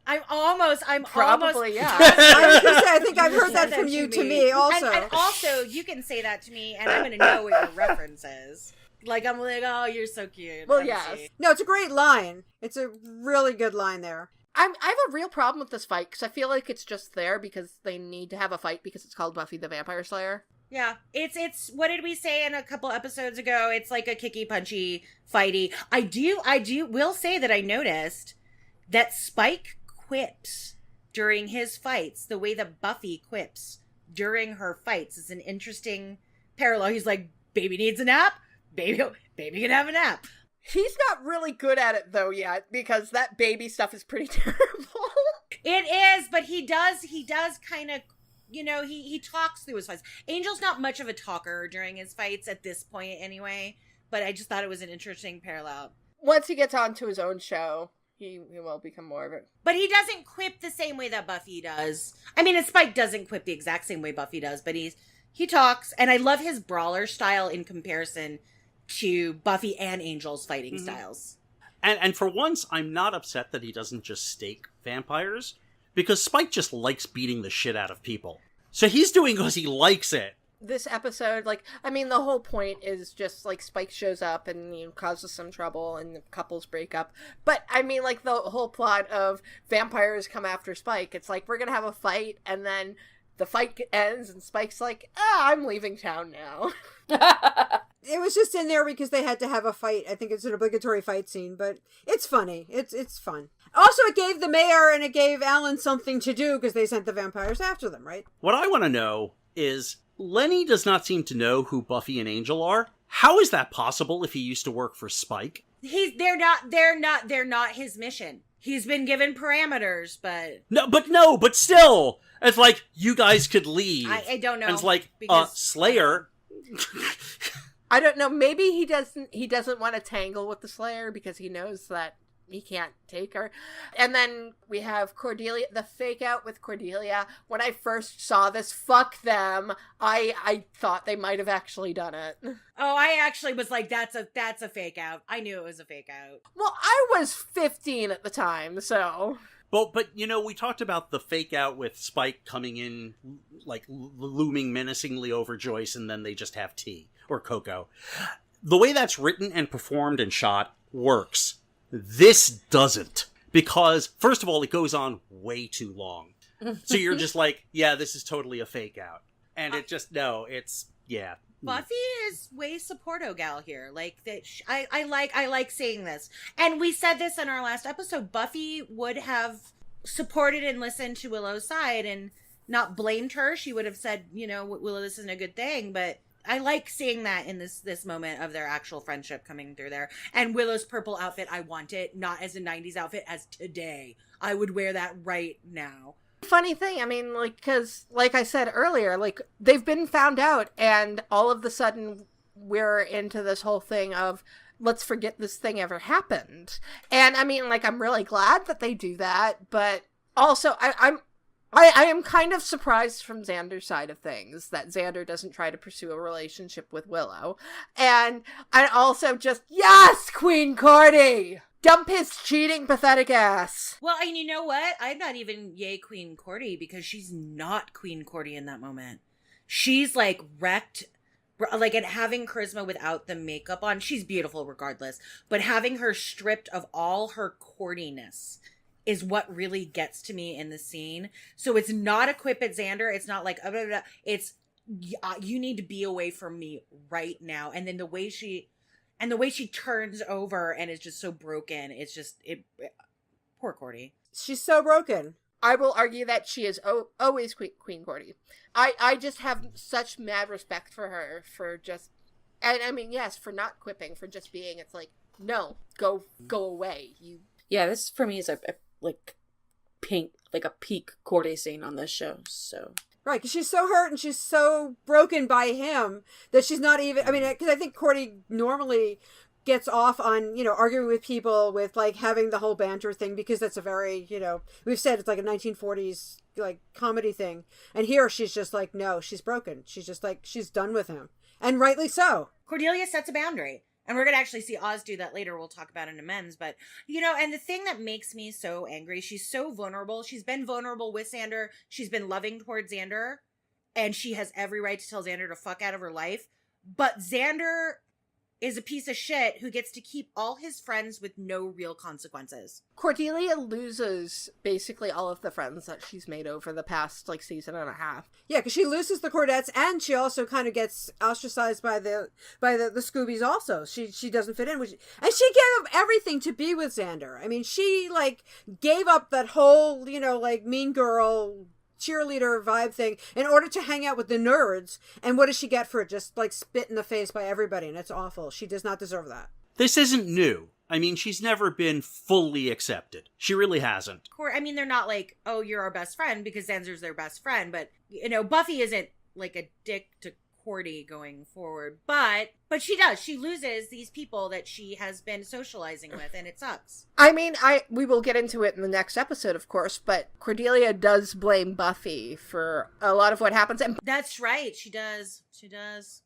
I'm Probably, yeah. I was gonna say, I think I've heard that from you to me also. And also, you can say that to me, and I'm going to know what your reference is. Like, I'm like, oh, you're so cute. Well, Emcee. yes. No, it's a great line. It's a really good line there. I have a real problem with this fight, because I feel like it's just there because they need to have a fight because it's called Buffy the Vampire Slayer. Yeah, it's what did we say in a couple episodes ago? It's like a kicky, punchy, fighty. I will say that I noticed that Spike quips during his fights the way that Buffy quips during her fights is an interesting parallel. He's like, baby needs a nap, baby can have a nap. He's not really good at it though yet, because that baby stuff is pretty terrible. It is, but he does kind of, you know, he talks through his fights. Angel's not much of a talker during his fights at this point anyway, but I just thought it was an interesting parallel. Once he gets onto his own show, he will become more of it. But he doesn't quip the same way that Buffy does. I mean, Spike doesn't quip the exact same way Buffy does, but he talks, and I love his brawler style in comparison to Buffy and Angel's fighting styles. And for once, I'm not upset that he doesn't just stake vampires, because Spike just likes beating the shit out of people. So he's doing because he likes it. This episode, like, I mean, the whole point is just, like, Spike shows up and, you know, causes some trouble and the couples break up. But, I mean, like, the whole plot of vampires come after Spike, it's like, we're gonna have a fight, and then the fight ends, and Spike's like, I'm leaving town now. It was just in there because they had to have a fight. I think it's an obligatory fight scene, but it's funny. It's fun. Also, it gave the mayor and it gave Alan something to do because they sent the vampires after them, right? What I want to know is, Lenny does not seem to know who Buffy and Angel are. How is that possible if he used to work for Spike? They're not his mission. He's been given parameters, but but still, it's like, you guys could leave. I don't know. And it's like, because Slayer. I don't know, maybe he doesn't want to tangle with the Slayer because he knows that he can't take her. And then we have Cordelia, the fake out with Cordelia. When I first saw this, fuck them. I thought they might have actually done it. Oh, I actually was like, that's a fake out. I knew it was a fake out. Well, I was 15 at the time, so... But you know, we talked about the fake out with Spike coming in, like, looming menacingly over Joyce, and then they just have tea. Or cocoa. The way that's written and performed and shot works. This doesn't. Because, first of all, it goes on way too long. So you're just like, yeah, this is totally a fake out. And it just, no, it's, yeah. Buffy is way supporto gal here. Like that, I like saying this, and we said this in our last episode. Buffy would have supported and listened to Willow's side and not blamed her. She would have said, you know, Willow, this isn't a good thing. But I like seeing that in this moment of their actual friendship coming through there. And Willow's purple outfit, I want it not as a 90s outfit, as today. I would wear that right now. Funny thing, I mean, like, because, like I said earlier, like, they've been found out, and all of the sudden, we're into this whole thing of, let's forget this thing ever happened. And, I mean, like, I'm really glad that they do that, but also, I am kind of surprised from Xander's side of things, that Xander doesn't try to pursue a relationship with Willow. And I also just, yes, Queen Cordy! Dump his cheating, pathetic ass. Well, and you know what? I'm not even yay Queen Cordy, because she's not Queen Cordy in that moment. She's like wrecked, like, and having charisma without the makeup on. She's beautiful regardless, but having her stripped of all her cordiness is what really gets to me in the scene. So it's not a quip at Xander. It's not like, it's, you need to be away from me right now. And then the way she turns over and is just so broken, it's just, poor Cordy. She's so broken. I will argue that she is always Queen Cordy. I just have such mad respect for her for just, and I mean, yes, for not quipping, for just being, it's like, no, go away. Yeah, this for me is a peak Cordy scene on this show, so... Right, because she's so hurt and she's so broken by him that she's not even... I mean, because I think Cordy normally gets off on, you know, arguing with people with, like, having the whole banter thing, because that's a very, you know, we've said it's like a 1940s, like, comedy thing. And here she's just like, no, she's broken. She's just like, she's done with him. And rightly so. Cordelia sets a boundary. And we're going to actually see Oz do that later. We'll talk about it in amends. But, and the thing that makes me so angry, she's so vulnerable. She's been vulnerable with Xander. She's been loving towards Xander. And she has every right to tell Xander to fuck out of her life. But Xander is a piece of shit who gets to keep all his friends with no real consequences. Cordelia loses basically all of the friends that she's made over the past, season and a half. Yeah, because she loses the Cordettes, and she also kind of gets ostracized by the Scoobies also. She doesn't fit in. And she gave up everything to be with Xander. I mean, she, gave up that whole, mean girl cheerleader vibe thing in order to hang out with the nerds. And what does she get for it? Just spit in the face by everybody, and it's awful. She does not deserve that. This isn't new. I mean, she's never been fully accepted. She really hasn't. I mean, they're not oh, you're our best friend, because Xander's their best friend, but Buffy isn't a dick to Cordy going forward, but she does. She loses these people that she has been socializing with, and it sucks. I mean, we will get into it in the next episode, of course, but Cordelia does blame Buffy for a lot of what happens, and that's right. She does.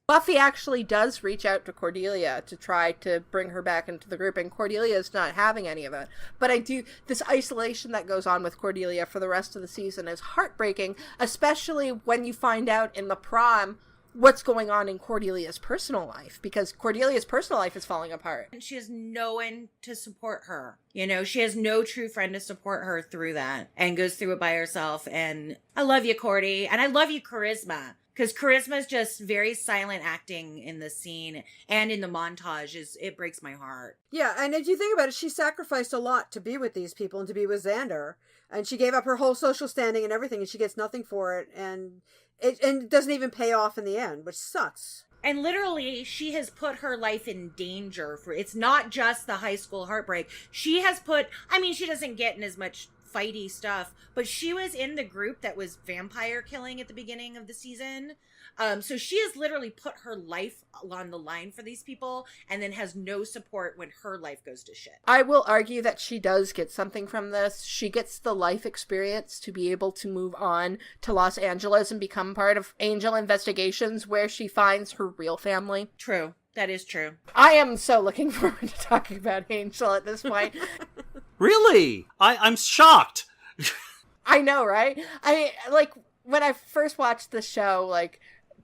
Buffy actually does reach out to Cordelia to try to bring her back into the group, and Cordelia is not having any of it. But this isolation that goes on with Cordelia for the rest of the season is heartbreaking, especially when you find out in the prom what's going on in Cordelia's personal life, because Cordelia's personal life is falling apart. And she has no one to support her. She has no true friend to support her through that, and goes through it by herself. And I love you, Cordy. And I love you, Charisma. Because Charisma is just very silent acting in the scene and in the montage. It breaks my heart. Yeah, and if you think about it, she sacrificed a lot to be with these people and to be with Xander. And she gave up her whole social standing and everything, and she gets nothing for it. And it doesn't even pay off in the end, which sucks. And literally, she has put her life in danger. It's not just the high school heartbreak. She doesn't get in as much fighty stuff, but she was in the group that was vampire killing at the beginning of the season. So she has literally put her life on the line for these people, and then has no support when her life goes to shit. I will argue that she does get something from this. She gets the life experience to be able to move on to Los Angeles and become part of Angel Investigations, where she finds her real family. True. That is true. I am so looking forward to talking about Angel at this point. Really? I'm shocked. I know, right? When I first watched the show,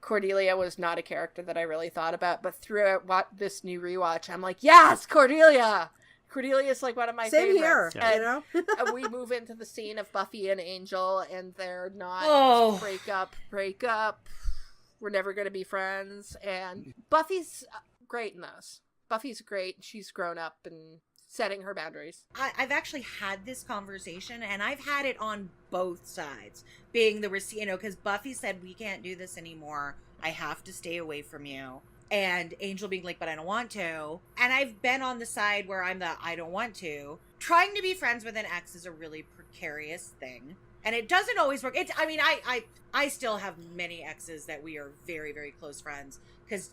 Cordelia was not a character that I really thought about, but throughout this new rewatch, I'm like, yes, Cordelia! Cordelia is one of my favorites. Same here, and we move into the scene of Buffy and Angel, and they're not break up. We're never going to be friends. And Buffy's great in this. Buffy's great. She's grown up and setting her boundaries. I've actually had this conversation, and I've had it on both sides. Being the because Buffy said, we can't do this anymore. I have to stay away from you. And Angel being but I don't want to. And I've been on the side where I'm I don't want to. Trying to be friends with an ex is a really precarious thing. And it doesn't always work. I still have many exes that we are very, very close friends. Because,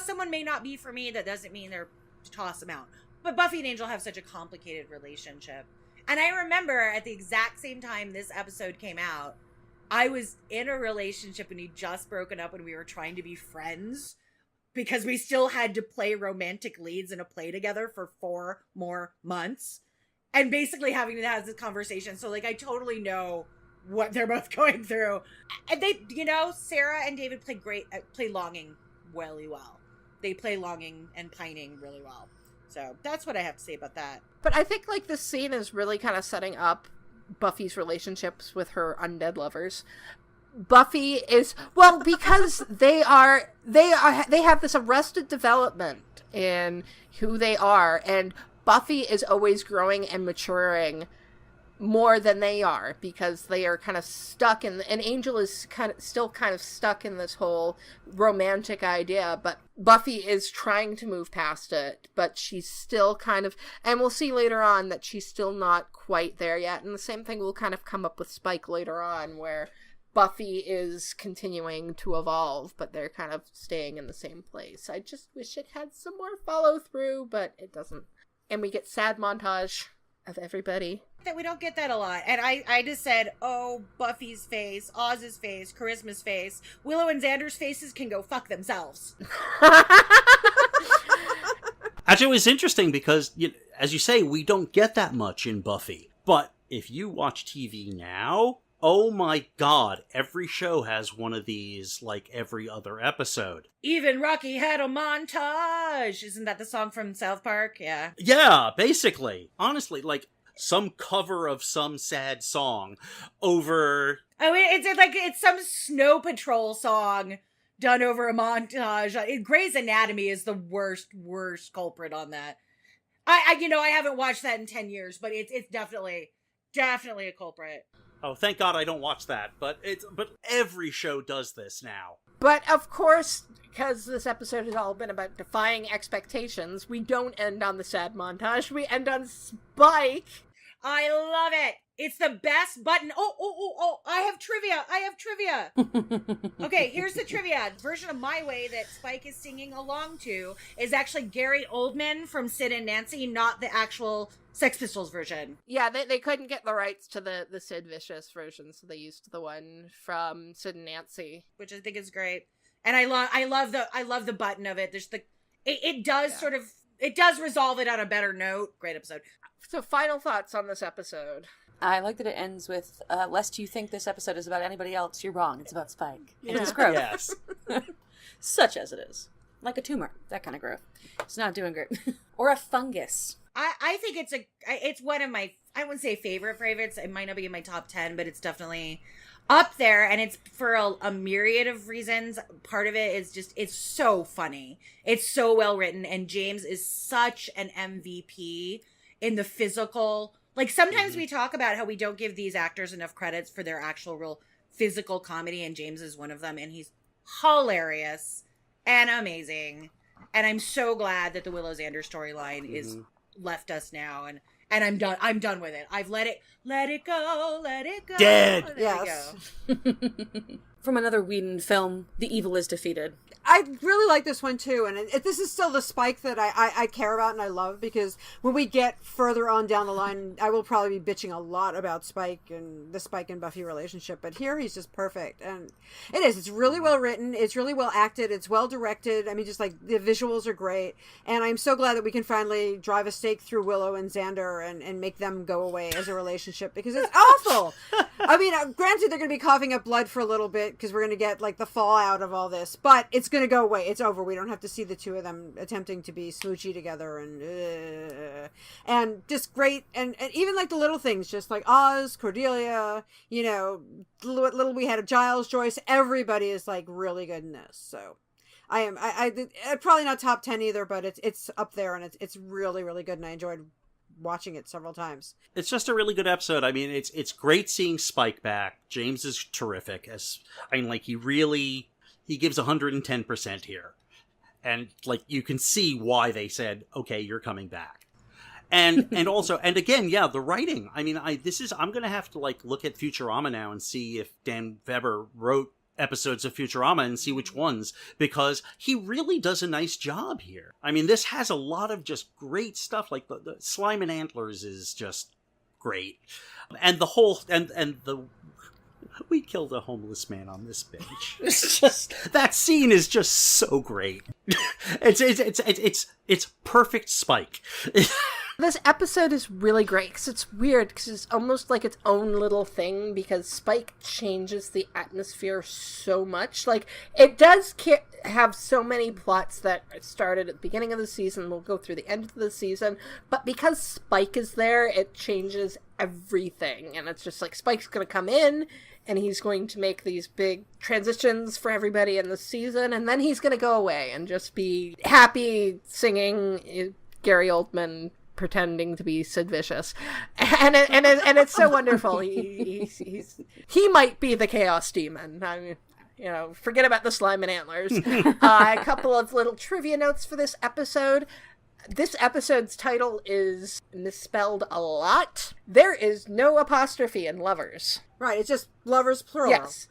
someone may not be for me. That doesn't mean they're to toss them out. But Buffy and Angel have such a complicated relationship. And I remember at the exact same time this episode came out, I was in a relationship and we'd just broken up and we were trying to be friends because we still had to play romantic leads in a play together for 4 more months. And basically having to have this conversation. So, I totally know what they're both going through. And they, Sarah and David play longing really well. They play longing and pining really well. So that's what I have to say about that. But I think this scene is really kind of setting up Buffy's relationships with her undead lovers. Buffy is, because they have this arrested development in who they are, and Buffy is always growing and maturing more than they are, because they are kind of stuck and Angel is still stuck in this whole romantic idea, but Buffy is trying to move past it, but she's still and we'll see later on that she's still not quite there yet, and the same thing will kind of come up with Spike later on, where Buffy is continuing to evolve, but they're kind of staying in the same place. I just wish it had some more follow through, but it doesn't. And we get sad montage of everybody That we don't get that a lot. And I just said, oh, Buffy's face, Oz's face, Charisma's face, Willow and Xander's faces can go fuck themselves. Actually, it was interesting because, as you say, we don't get that much in Buffy. But if you watch TV now, oh my god, every show has one of these, like, every other episode. Even Rocky had a montage. Isn't that the song from South Park? Yeah. Yeah, basically. Honestly, like, some cover of some sad song over... I mean, it's some Snow Patrol song done over a montage. Grey's Anatomy is the worst culprit on that. I haven't watched that in 10 years, but it's definitely a culprit. Oh, thank God I don't watch that, but every show does this now. But of course, because this episode has all been about defying expectations, we don't end on the sad montage. We end on Spike. I love it. It's the best button. Oh, I have trivia. Okay, here's the trivia. The version of My Way that Spike is singing along to is actually Gary Oldman from Sid and Nancy, not the actual Sex Pistols version. Yeah, they couldn't get the rights to the Sid Vicious version, so they used the one from Sid and Nancy, which I think is great. And I love the button of it. There's it does resolve it on a better note. Great episode. So final thoughts on this episode. I like that it ends with, lest you think this episode is about anybody else, you're wrong. It's about Spike. Yeah. And his growth. Yes. Such as it is. Like a tumor. That kind of growth. It's not doing great. Or a fungus. I think it's one of my, I wouldn't say favorites. It might not be in my top 10, but it's definitely up there. And it's for a myriad of reasons. Part of it is just, it's so funny. It's so well written. And James is such an MVP in the physical. Like, sometimes we talk about how we don't give these actors enough credits for their actual real physical comedy, and James is one of them, and he's hilarious and amazing. And I'm so glad that the Willow Xander storyline is left us now, and I'm done with it. I've let it go. Dead. Yes. From another Whedon film, The Evil is Defeated. I really like this one too, and this is still the Spike that I care about and I love, because when we get further on down the line, I will probably be bitching a lot about Spike and the Spike and Buffy relationship, but here he's just perfect, and it's really well written, it's really well acted, it's well directed. I mean, just like the visuals are great, and I'm so glad that we can finally drive a stake through Willow and Xander and make them go away as a relationship, because it's awful. I mean, granted, they're going to be coughing up blood for a little bit because we're going to get like the fallout of all this, but it's going to go away. It's over. We don't have to see the two of them attempting to be smoochy together, and just great. And even like the little things, just like Oz, Cordelia, little we had of Giles, Joyce. Everybody is like really good in this. So I probably not top 10 either, but it's up there, and it's really, really good, and I enjoyed watching it several times. It's just a really good episode. I mean, it's great seeing Spike back. James is terrific. He gives 110% here. And like, you can see why they said, okay, you're coming back. And also, and again, yeah, the writing. I mean, I'm going to have to like look at Futurama now and see if Dan Weber wrote episodes of Futurama and see which ones, because he really does a nice job here. I mean, this has a lot of just great stuff, like the Slime and Antlers is just great. And the whole, we killed a homeless man on this bench. It's just, that scene is just so great. It's perfect Spike. This episode is really great because it's weird, because it's almost like its own little thing, because Spike changes the atmosphere so much. Like, it does have so many plots that started at the beginning of the season, will go through the end of the season, but because Spike is there, it changes everything. And it's just like, Spike's going to come in, and he's going to make these big transitions for everybody in the season, and then he's going to go away and just be happy singing Gary Oldman pretending to be Sid Vicious, and it's so wonderful. He might be the Chaos Demon. I mean, forget about the Slime and Antlers. A couple of little trivia notes for this episode. This episode's title is misspelled a lot. There is no apostrophe in lovers. Right, it's just lovers plural. Yes,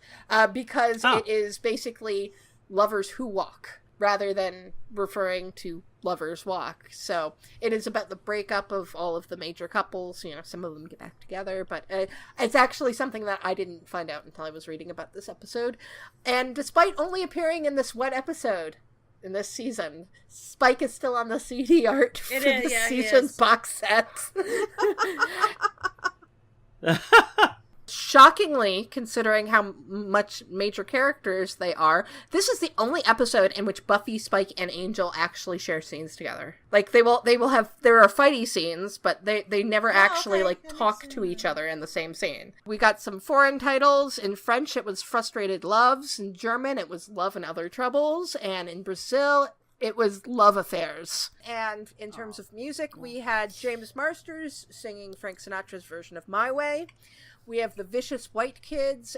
because it is basically lovers who walk. rather than referring to Lover's Walk. So it is about the breakup of all of the major couples. You know, some of them get back together, but it's actually something that I didn't find out until I was reading about this episode. And despite only appearing in this one episode in this season, Spike is still on the CD art for this season's box set. Shockingly, considering how much major characters they are, this is the only episode in which Buffy, Spike, and Angel actually share scenes together. Like, there are fighty scenes, but they never actually, talk to each other in the same scene. We got some foreign titles. In French, it was Frustrated Loves. In German, it was Love and Other Troubles. And in Brazil, it was Love Affairs. And in terms of music, we had James Marsters singing Frank Sinatra's version of My Way. We have the Vicious White Kids,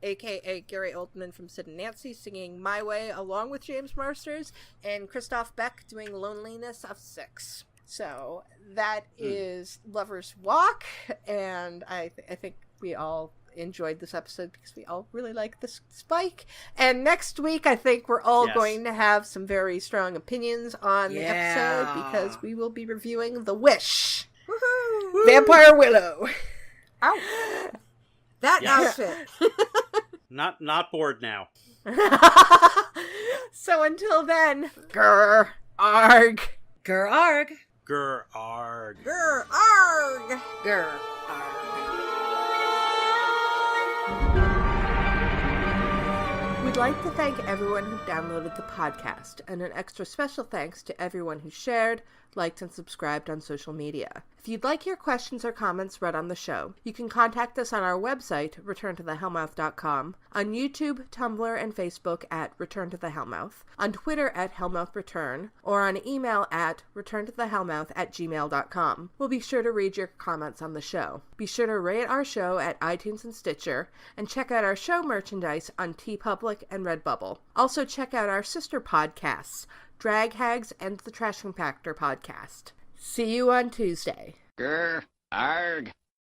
a.k.a. Gary Oldman from Sid and Nancy, singing My Way along with James Marsters, and Christoph Beck doing Loneliness of Six. So that is Lover's Walk, and I think we all enjoyed this episode because we all really like this Spike. And next week, I think we're all going to have some very strong opinions on the episode because we will be reviewing The Wish. Woohoo! Vampire Willow. Ow. That outfit. Not bored now. So until then, grr, arg. Grr arg. Grr arg. Grr arg. Grr arg. We'd like to thank everyone who downloaded the podcast, and an extra special thanks to everyone who shared, liked, and subscribed on social media. If you'd like your questions or comments read on the show, you can contact us on our website, returntothehellmouth.com, on YouTube, Tumblr, and Facebook at Return to the Hellmouth, on Twitter at HellmouthReturn, or on email at returntothehellmouth@gmail.com. We'll be sure to read your comments on the show. Be sure to rate our show at iTunes and Stitcher, and check out our show merchandise on TeePublic and Redbubble. Also check out our sister podcasts, Drag Hags and the Trash Compactor podcast. See you on Tuesday. Grr, arg.